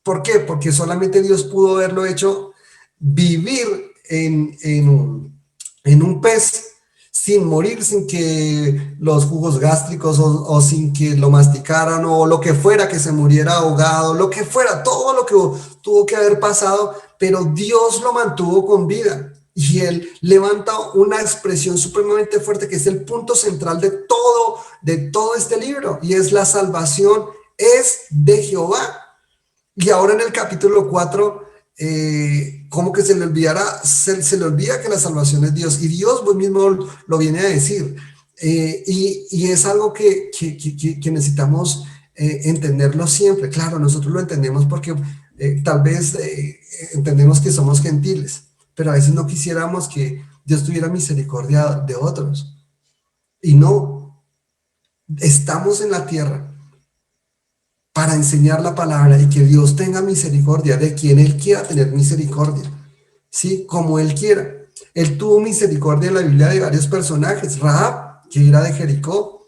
¿Por qué? Porque solamente Dios pudo haberlo hecho vivir en un pez sin morir, sin que los jugos gástricos o sin que lo masticaran, o lo que fuera, que se muriera ahogado, lo que fuera, todo lo que tuvo que haber pasado, pero Dios lo mantuvo con vida. Y él levanta una expresión supremamente fuerte, que es el punto central de todo este libro, y es: la salvación es de Jehová. Y ahora en el capítulo 4, como que se le olvida que la salvación es Dios, y Dios pues mismo lo viene a decir. Y es algo que necesitamos entenderlo siempre. Claro, nosotros lo entendemos porque tal vez entendemos que somos gentiles, pero a veces no quisiéramos que Dios tuviera misericordia de otros. Y no, estamos en la tierra para enseñar la palabra, y que Dios tenga misericordia de quien Él quiera tener misericordia, ¿sí? Como Él quiera. Él tuvo misericordia en la Biblia de varios personajes: Rahab, que era de Jericó;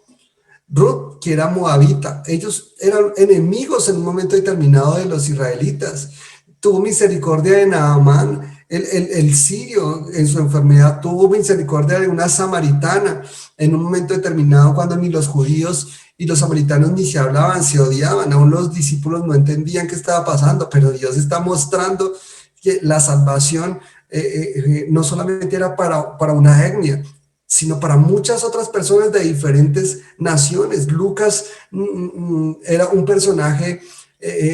Ruth, que era moabita. Ellos eran enemigos en un momento determinado de los israelitas. Tuvo misericordia de Naamán, el sirio, en su enfermedad. Tuvo misericordia de una samaritana en un momento determinado, cuando ni los judíos y los samaritanos ni se hablaban, se odiaban. Aún los discípulos no entendían qué estaba pasando, pero Dios está mostrando que la salvación no solamente era para una etnia, sino para muchas otras personas de diferentes naciones. Lucas era un personaje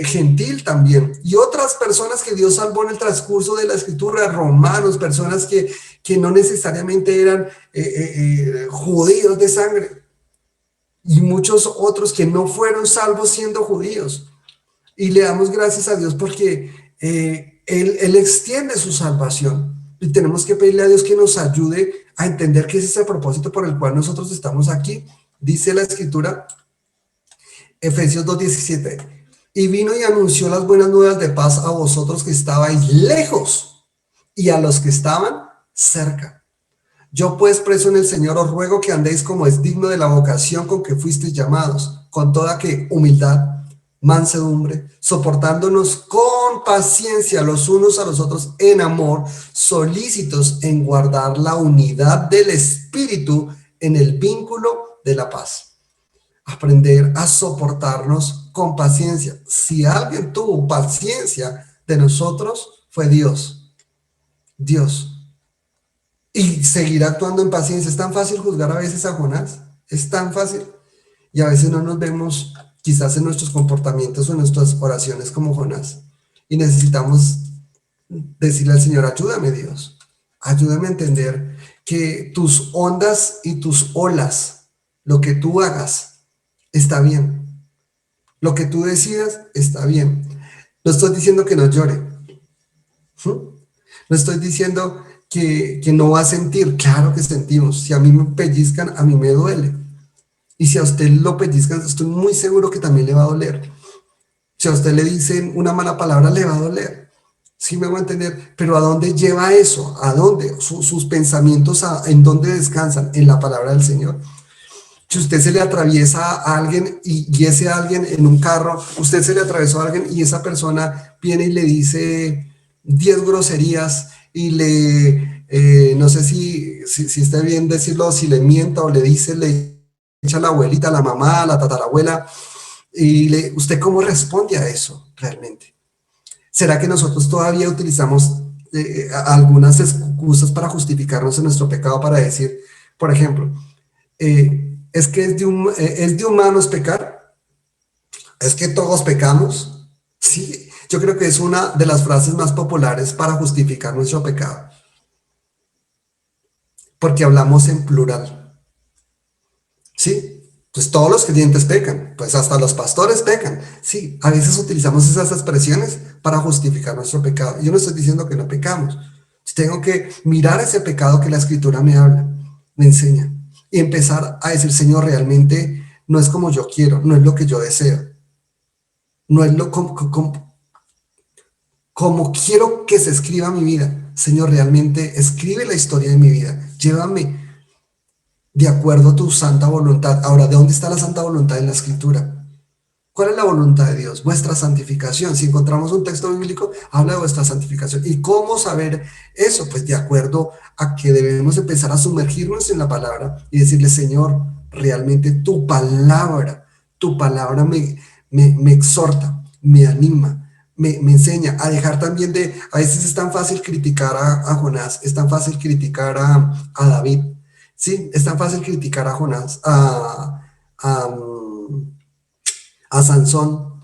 gentil también, y otras personas que Dios salvó en el transcurso de la escritura: romanos, personas que no necesariamente eran judíos de sangre, y muchos otros que no fueron salvos siendo judíos. Y le damos gracias a Dios porque él extiende su salvación, y tenemos que pedirle a Dios que nos ayude a entender que ese es el propósito por el cual nosotros estamos aquí. Dice la escritura, Efesios 2:17: Y vino y anunció las buenas nuevas de paz a vosotros que estabais lejos y a los que estaban cerca. Yo pues, preso en el Señor, os ruego que andéis como es digno de la vocación con que fuisteis llamados, con toda que humildad, mansedumbre, soportándonos con paciencia los unos a los otros en amor, solícitos en guardar la unidad del Espíritu en el vínculo de la paz. Aprender a soportarnos con paciencia. Si alguien tuvo paciencia de nosotros, fue Dios. Dios. Y seguir actuando en paciencia. Es tan fácil juzgar a veces a Jonás. Es tan fácil. Y a veces no nos vemos quizás en nuestros comportamientos o en nuestras oraciones como Jonás. Y necesitamos decirle al Señor, ayúdame Dios. Ayúdame a entender que tus ondas y tus olas, lo que tú hagas, está bien. Lo que tú decidas está bien. No estoy diciendo que no llore. No estoy diciendo que no va a sentir. Claro que sentimos. Si a mí me pellizcan, a mí me duele. Y si a usted lo pellizcan, estoy muy seguro que también le va a doler. Si a usted le dicen una mala palabra, le va a doler. Sí me voy a entender. Pero ¿a dónde lleva eso? ¿A dónde? Sus pensamientos, ¿en dónde descansan? En la palabra del Señor. Si usted se le atraviesa a alguien y ese alguien en un carro, usted se le atravesó a alguien y esa persona viene y le dice 10 groserías y no sé si está bien decirlo, si le mienta o le dice, le echa a la abuelita, a la mamá, a la tatarabuela, y ¿usted cómo responde a eso realmente? ¿Será que nosotros todavía utilizamos algunas excusas para justificarnos en nuestro pecado, para decir, por ejemplo, es que es de humanos pecar? ¿Es que todos pecamos? Sí, yo creo que es una de las frases más populares para justificar nuestro pecado, porque hablamos en plural. Sí, pues todos los creyentes pecan, pues hasta los pastores pecan. Sí, a veces utilizamos esas expresiones para justificar nuestro pecado. Yo no estoy diciendo que no pecamos. Tengo que mirar ese pecado que la Escritura me habla, me enseña, y empezar a decir, Señor, realmente no es como yo quiero, no es lo que yo deseo, no es como quiero que se escriba mi vida. Señor, realmente escribe la historia de mi vida, llévame de acuerdo a tu santa voluntad. Ahora, ¿de dónde está la santa voluntad en la Escritura? ¿Cuál es la voluntad de Dios? Vuestra santificación. Si encontramos un texto bíblico, habla de vuestra santificación. ¿Y cómo saber eso? Pues de acuerdo a que debemos empezar a sumergirnos en la palabra y decirle, Señor, realmente tu palabra me exhorta, me anima, me enseña a dejar también a veces es tan fácil criticar a Jonás, es tan fácil criticar a David, ¿sí? Es tan fácil criticar a Jonás, a Sansón,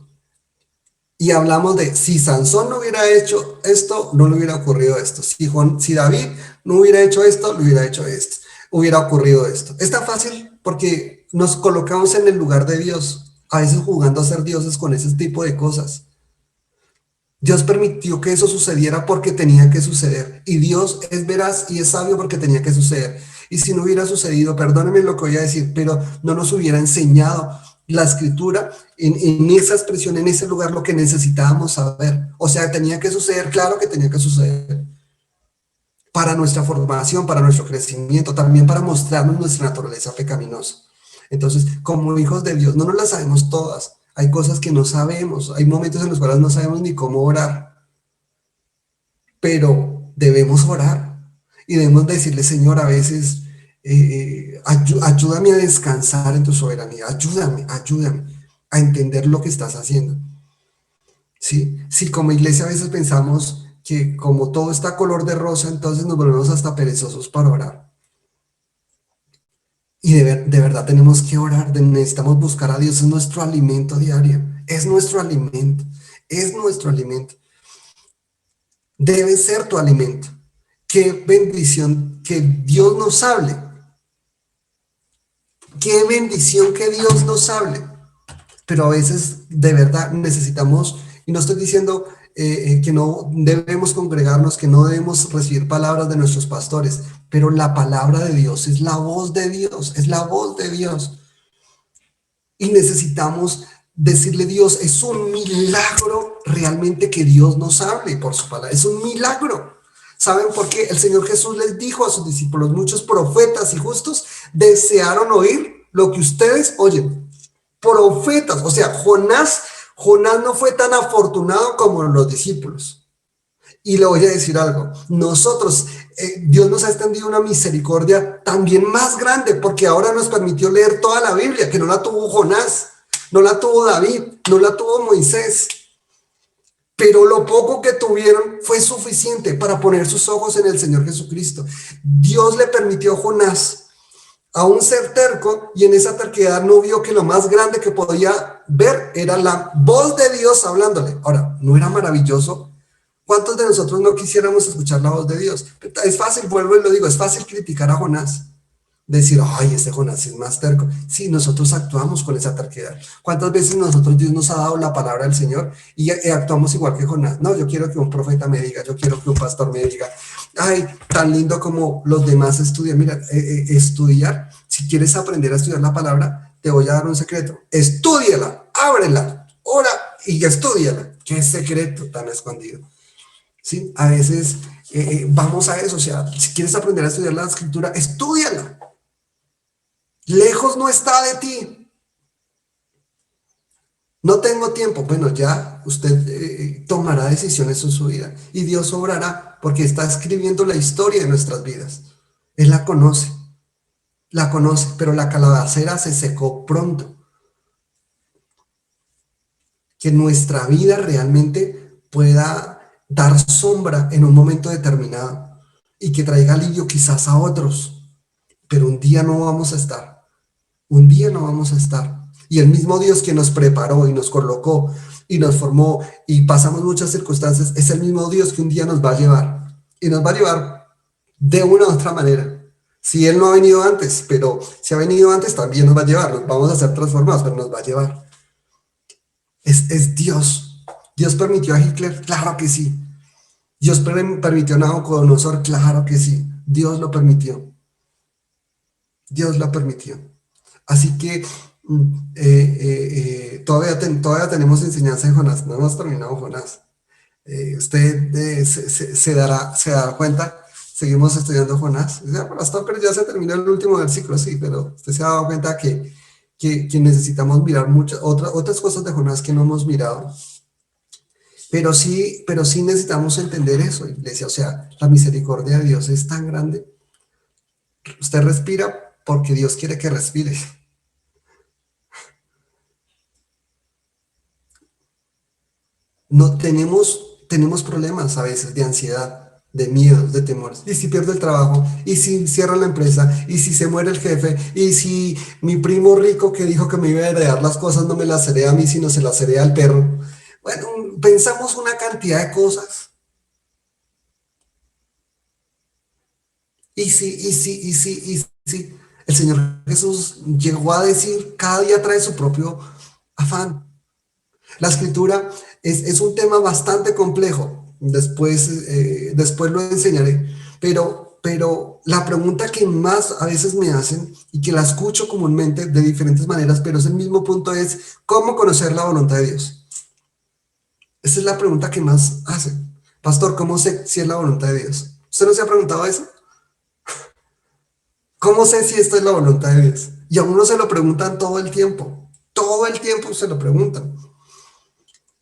y hablamos de si Sansón no hubiera hecho esto, no le hubiera ocurrido esto. Si David no hubiera hecho esto, le hubiera hecho esto, hubiera ocurrido esto. Es tan fácil porque nos colocamos en el lugar de Dios, a veces jugando a ser dioses con ese tipo de cosas. Dios permitió que eso sucediera porque tenía que suceder, y Dios es veraz y es sabio porque tenía que suceder. Y si no hubiera sucedido, perdónenme lo que voy a decir, pero no nos hubiera enseñado la Escritura en esa expresión, en ese lugar, lo que necesitábamos saber. O sea, tenía que suceder, claro que tenía que suceder, para nuestra formación, para nuestro crecimiento, también para mostrarnos nuestra naturaleza pecaminosa. Entonces, como hijos de Dios, no nos las sabemos todas. Hay cosas que no sabemos, hay momentos en los cuales no sabemos ni cómo orar, pero debemos orar y debemos decirle, Señor, a veces ayúdame a descansar en tu soberanía, ayúdame a entender lo que estás haciendo. ¿Sí? Si como iglesia a veces pensamos que como todo está color de rosa, entonces nos volvemos hasta perezosos para orar. Y de verdad tenemos que orar, necesitamos buscar a Dios, es nuestro alimento diario, es nuestro alimento, es nuestro alimento. Debe ser tu alimento. Qué bendición que Dios nos hable. Qué bendición que Dios nos hable. Pero a veces de verdad necesitamos, y no estoy diciendo que no debemos congregarnos, que no debemos recibir palabras de nuestros pastores, pero la palabra de Dios es la voz de Dios, es la voz de Dios. Y necesitamos decirle Dios, es un milagro realmente que Dios nos hable por su palabra, es un milagro. ¿Saben por qué? El Señor Jesús les dijo a sus discípulos, muchos profetas y justos desearon oír lo que ustedes oyen. Profetas, o sea, Jonás no fue tan afortunado como los discípulos. Y le voy a decir algo, nosotros, Dios nos ha extendido una misericordia también más grande, porque ahora nos permitió leer toda la Biblia, que no la tuvo Jonás, no la tuvo David, no la tuvo Moisés, pero lo poco que tuvieron fue suficiente para poner sus ojos en el Señor Jesucristo. Dios le permitió a Jonás aún ser terco, y en esa terquedad no vio que lo más grande que podía ver era la voz de Dios hablándole. Ahora, ¿no era maravilloso? ¿Cuántos de nosotros no quisiéramos escuchar la voz de Dios? Es fácil, vuelvo y lo digo, es fácil criticar a Jonás. Decir, ay, ese Jonás es más terco. Sí, nosotros actuamos con esa terquedad. ¿Cuántas veces Dios nos ha dado la palabra del Señor y actuamos igual que Jonás? No, yo quiero que un profeta me diga, yo quiero que un pastor me diga, ay, tan lindo como los demás estudian. Mira, estudiar, si quieres aprender a estudiar la palabra, te voy a dar un secreto. Estúdiala, ábrela, ora y estúdiala. ¿Qué secreto tan escondido? Sí, a veces vamos a eso, o sea, si quieres aprender a estudiar la escritura, estúdiala. Lejos no está de ti. No tengo tiempo. Bueno, ya usted tomará decisiones en su vida y Dios obrará porque está escribiendo la historia de nuestras vidas. Él la conoce, pero la calabacera se secó pronto. Que nuestra vida realmente pueda dar sombra en un momento determinado y que traiga alivio quizás a otros, pero un día no vamos a estar. Un día no vamos a estar. Y el mismo Dios que nos preparó y nos colocó y nos formó y pasamos muchas circunstancias, es el mismo Dios que un día nos va a llevar. Y nos va a llevar de una u otra manera. Si Él no ha venido antes, pero si ha venido antes, también nos va a llevar. Nos vamos a ser transformados, pero nos va a llevar. Es Dios. ¿Dios permitió a Hitler? Claro que sí. ¿Dios permitió a Nabucodonosor? Claro que sí. Dios lo permitió. Dios lo permitió. Así que todavía tenemos enseñanza en Jonás, no hemos terminado Jonás. Usted se dará cuenta, seguimos estudiando Jonás. Pastor, pero ya se terminó el último versículo, sí, pero usted se ha dado cuenta que necesitamos mirar muchas otras cosas de Jonás que no hemos mirado. Pero sí necesitamos entender eso, iglesia. O sea, la misericordia de Dios es tan grande. Usted respira porque Dios quiere que respire. No tenemos problemas a veces de ansiedad, de miedos, de temores. Y si pierdo el trabajo, y si cierra la empresa, y si se muere el jefe, y si mi primo rico que dijo que me iba a heredar las cosas no me las hereda a mí, sino se las hereda al perro. Bueno, pensamos una cantidad de cosas. Y si el Señor Jesús llegó a decir, cada día trae su propio afán. La escritura es un tema bastante complejo, después lo enseñaré, pero la pregunta que más a veces me hacen y que la escucho comúnmente de diferentes maneras, pero es el mismo punto, es ¿cómo conocer la voluntad de Dios? Esa es la pregunta que más hacen. Pastor, ¿cómo sé si es la voluntad de Dios? ¿Usted no se ha preguntado eso? ¿Cómo sé si esto es la voluntad de Dios? Y a uno se lo preguntan todo el tiempo se lo preguntan.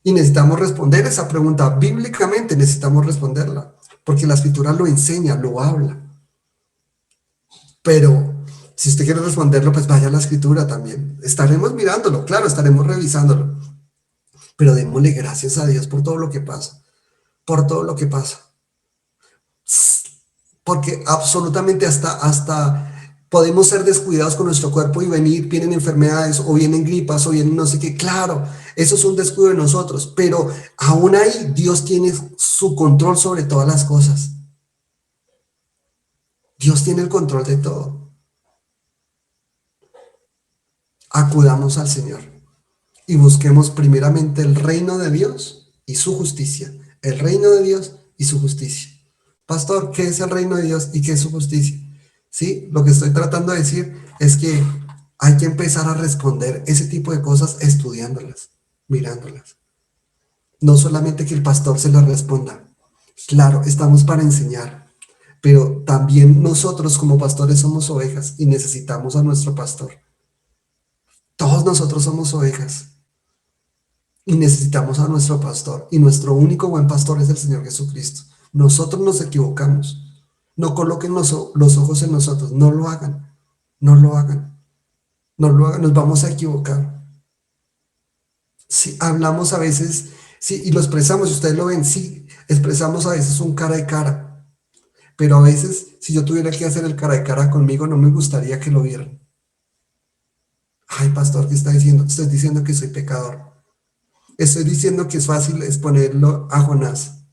Y necesitamos responder esa pregunta bíblicamente, necesitamos responderla, porque la escritura lo enseña, lo habla. Pero si usted quiere responderlo, pues vaya a la escritura también. Estaremos mirándolo, claro, estaremos revisándolo. Pero démosle gracias a Dios por todo lo que pasa, por todo lo que pasa. Porque absolutamente hasta podemos ser descuidados con nuestro cuerpo y vienen enfermedades o vienen gripas o vienen no sé qué. Claro, eso es un descuido de nosotros, pero aún ahí Dios tiene su control sobre todas las cosas. Dios tiene el control de todo. Acudamos al Señor y busquemos primeramente el reino de Dios y su justicia. El reino de Dios y su justicia. Pastor, ¿qué es el reino de Dios y qué es su justicia? Sí, lo que estoy tratando de decir es que Hay que empezar a responder ese tipo de cosas estudiándolas, mirándolas. No solamente que el pastor se las responda. Claro, estamos para enseñar, pero también nosotros como pastores somos ovejas y necesitamos a nuestro pastor. Todos nosotros somos ovejas y necesitamos a nuestro pastor. Y nuestro único buen pastor es el Señor Jesucristo. Nosotros nos equivocamos. No coloquen los ojos en nosotros. No lo hagan. No lo hagan. No lo hagan. Nos vamos a equivocar. Si hablamos a veces, sí, y lo expresamos, y ustedes lo ven, sí, expresamos a veces un cara de cara. Pero a veces, si yo tuviera que hacer el cara de cara conmigo, no me gustaría que lo vieran. Ay, pastor, ¿qué está diciendo? Estoy diciendo que soy pecador. Estoy diciendo que es fácil exponerlo a Jonás.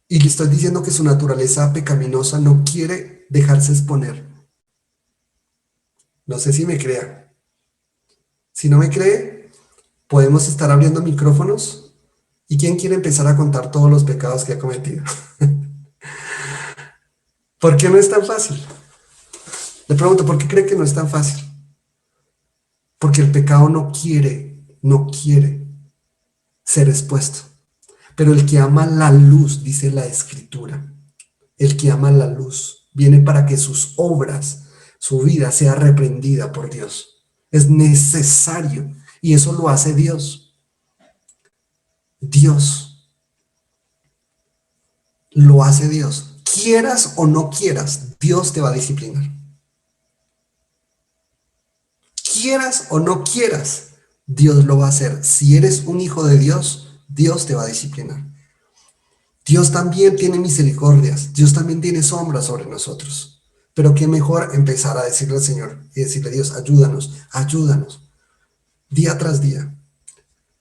Y le estoy diciendo que su naturaleza pecaminosa no quiere dejarse exponer. No sé si me crea. Si no me cree, podemos estar abriendo micrófonos. ¿Y quién quiere empezar a contar todos los pecados que ha cometido? ¿Por qué no es tan fácil? Le pregunto, ¿por qué cree que no es tan fácil? Porque el pecado no quiere ser expuesto. Pero el que ama la luz, dice la Escritura, el que ama la luz, viene para que sus obras, su vida sea reprendida por Dios. Es necesario. Y eso lo hace Dios. Dios. Lo hace Dios. Quieras o no quieras, Dios te va a disciplinar. Quieras o no quieras, Dios lo va a hacer. Si eres un hijo de Dios, Dios te va a disciplinar. Dios también tiene misericordias, Dios también tiene sombras sobre nosotros. Pero qué mejor empezar a decirle al Señor y decirle: Dios, ayúdanos, ayúdanos, día tras día.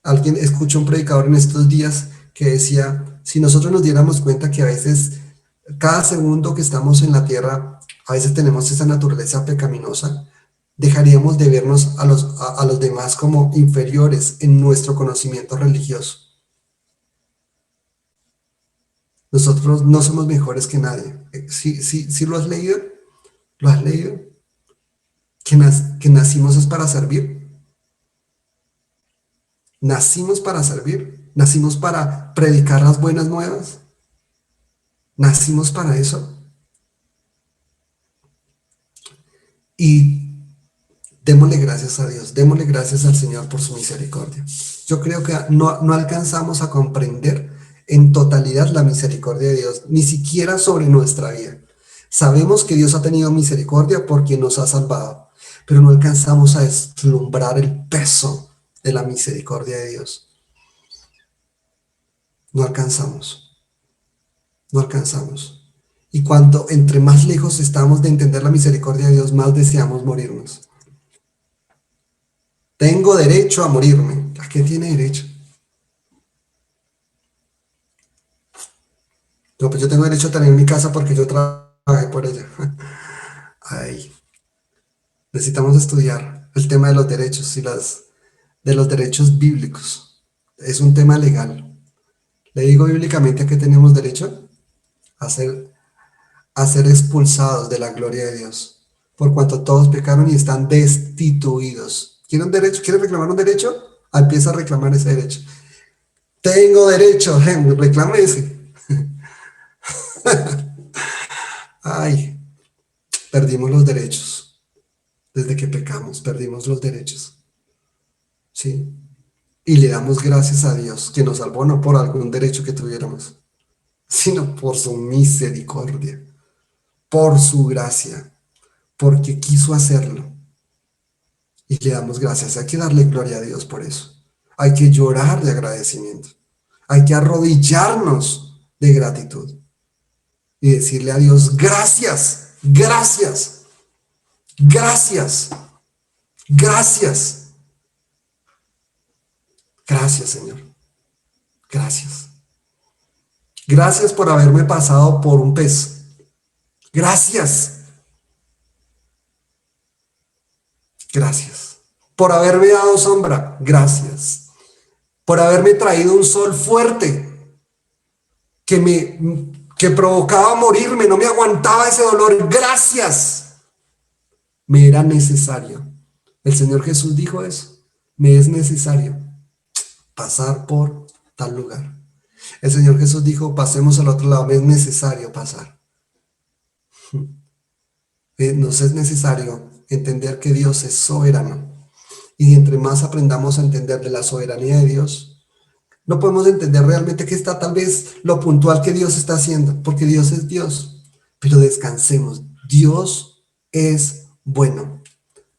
Alguien escuchó un predicador en estos días que decía: si nosotros nos diéramos cuenta que a veces, cada segundo que estamos en la tierra, a veces tenemos esa naturaleza pecaminosa, dejaríamos de vernos a los demás como inferiores en nuestro conocimiento religioso. Nosotros no somos mejores que nadie. ¿Sí lo has leído? ¿Lo has leído? Que nacimos es para servir. Nacimos para servir. Nacimos para predicar las buenas nuevas. Nacimos para eso. Y démosle gracias a Dios, démosle gracias al Señor por su misericordia. Yo creo que no alcanzamos a comprender en totalidad la misericordia de Dios, ni siquiera sobre nuestra vida. Sabemos que Dios ha tenido misericordia porque nos ha salvado, pero no alcanzamos a deslumbrar el peso de la misericordia de Dios. No alcanzamos, no alcanzamos. Y cuanto entre más lejos estamos de entender la misericordia de Dios, más deseamos morirnos. Tengo derecho a morirme. ¿A qué tiene derecho? No, pues yo tengo derecho a tener mi casa porque yo trabajé por ella. Ay, necesitamos estudiar el tema de los derechos y de los derechos bíblicos. Es un tema legal. Le digo bíblicamente a qué tenemos derecho: a ser expulsados de la gloria de Dios, por cuanto todos pecaron y están destituidos. ¿Quiere un derecho? ¿Quiere reclamar un derecho? Empieza a reclamar ese derecho. Tengo derecho, reclame ese. Ay, perdimos los derechos. Desde que pecamos, perdimos los derechos. ¿Sí? Y le damos gracias a Dios que nos salvó no por algún derecho que tuviéramos, sino por su misericordia, por su gracia, porque quiso hacerlo. Y le damos gracias. Hay que darle gloria a Dios por eso. Hay que llorar de agradecimiento. Hay que arrodillarnos de gratitud y decirle a Dios: gracias, gracias, gracias, gracias. Gracias, Señor. Gracias. Gracias por haberme pasado por un pez. Gracias. Gracias. Por haberme dado sombra. Gracias. Por haberme traído un sol fuerte que que provocaba morirme, no me aguantaba ese dolor. Gracias. Me era necesario. El Señor Jesús dijo eso. Me es necesario pasar por tal lugar. El Señor Jesús dijo, pasemos al otro lado, me es necesario pasar. Nos es necesario entender que Dios es soberano. Y entre más aprendamos a entender de la soberanía de Dios, no podemos entender realmente qué está tal vez lo puntual que Dios está haciendo, porque Dios es Dios. Pero descansemos. Dios es bueno.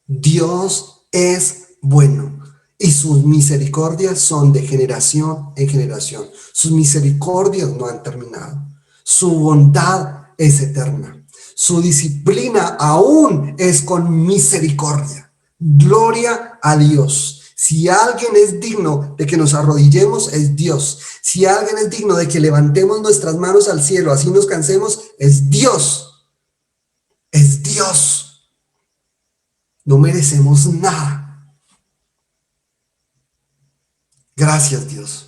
Dios es bueno. Y sus misericordias son de generación en generación. Sus misericordias no han terminado. Su bondad es eterna. Su disciplina aún es con misericordia. Gloria a Dios. Si alguien es digno de que nos arrodillemos, es Dios. Si alguien es digno de que levantemos nuestras manos al cielo, así nos cansemos, es Dios. Es Dios. No merecemos nada. Gracias, Dios.